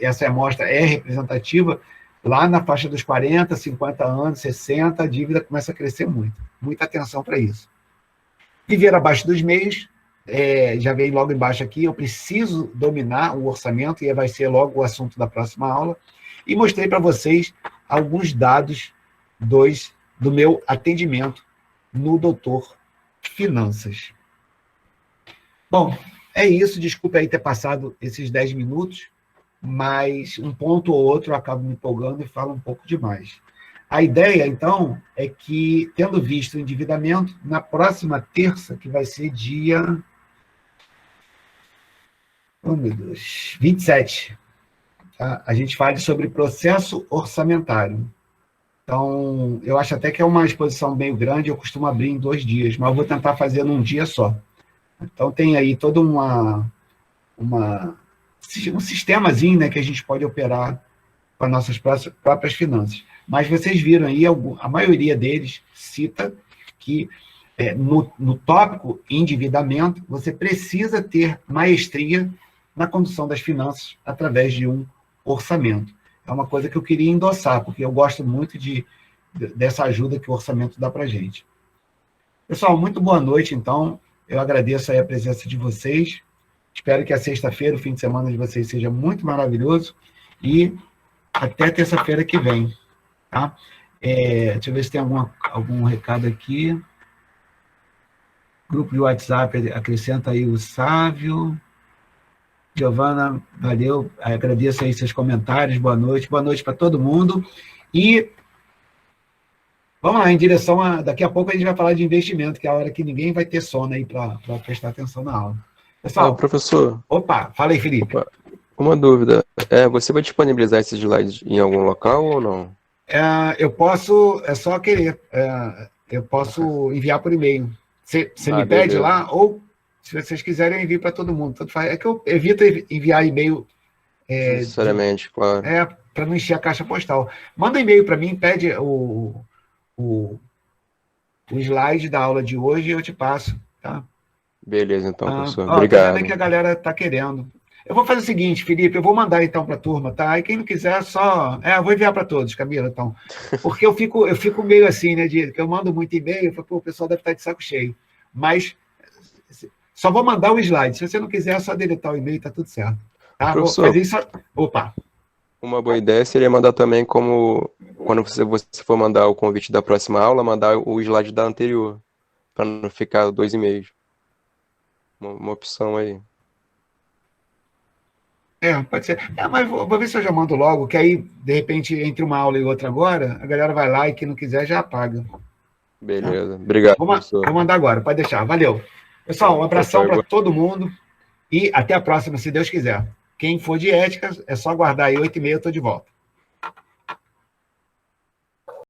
essa amostra é representativa, lá na faixa dos 40, 50 anos, 60, a dívida começa a crescer muito. Muita atenção para isso. Viver abaixo dos meios, já vem logo embaixo aqui, eu preciso dominar o orçamento, e vai ser logo o assunto da próxima aula. E mostrei para vocês alguns dados do meu atendimento no Doutor Finanças. Bom, é isso. Desculpe aí ter passado esses 10 minutos, mas um ponto ou outro eu acabo me empolgando e falo um pouco demais. A ideia, então, é que, tendo visto o endividamento, na próxima terça, que vai ser dia... Oh, meu Deus! 27. Tá? A gente fale sobre processo orçamentário. Então, eu acho até que é uma exposição meio grande, eu costumo abrir em 2 dias, mas eu vou tentar fazer num dia só. Então, tem aí todo um sistemazinho, né, que a gente pode operar com as nossas próprias finanças. Mas vocês viram aí, a maioria deles cita que no tópico endividamento, você precisa ter maestria na condução das finanças através de um orçamento. É uma coisa que eu queria endossar, porque eu gosto muito dessa ajuda que o orçamento dá para a gente. Pessoal, muito boa noite, então. Eu agradeço aí a presença de vocês. Espero que a sexta-feira, o fim de semana de vocês, seja muito maravilhoso. E até terça-feira que vem. Tá? Deixa eu ver se tem algum recado aqui. Grupo de WhatsApp, acrescenta aí o Sávio. Giovana, valeu. Agradeço aí seus comentários. Boa noite para todo mundo. E vamos lá, em direção daqui a pouco a gente vai falar de investimento, que é a hora que ninguém vai ter sono aí para prestar atenção na aula. Pessoal,
professor.
Opa, fala aí, Felipe.
Opa, uma dúvida. Você vai disponibilizar esses slides em algum local ou não?
Eu posso, é só querer. Eu posso enviar por e-mail. Você me pede
beleza.
lá, ou se vocês quiserem, eu envio para todo mundo. Tanto faz. É que eu evito enviar e-mail.
Sinceramente, claro.
Para não encher a caixa postal. Manda e-mail para mim, pede o slide da aula de hoje e eu te passo. Tá?
Beleza, então, professor.
Tá
Obrigado.
vendo que a galera está querendo. Eu vou fazer o seguinte, Felipe, eu vou mandar então para a turma, tá? E quem não quiser, só... eu vou enviar para todos, Camila, então. Porque eu fico meio assim, né, que eu mando muito e-mail, eu falo, o pessoal deve estar de saco cheio. Mas só vou mandar o slide. Se você não quiser, é só deletar o e-mail, tá tudo certo. Tá?
Professor,
vou fazer isso... Opa!
Uma boa ideia seria mandar também como, quando você for mandar o convite da próxima aula, mandar o slide da anterior, para não ficar 2 e-mails. Uma opção aí.
Pode ser. Mas vou ver se eu já mando logo, que aí, de repente, entre uma aula e outra agora, a galera vai lá e quem não quiser já apaga.
Beleza. Obrigado, professor.
Vou mandar agora, pode deixar. Valeu. Pessoal, um abração para todo mundo e até a próxima, se Deus quiser. Quem for de ética, é só aguardar aí 8h30, eu estou de volta.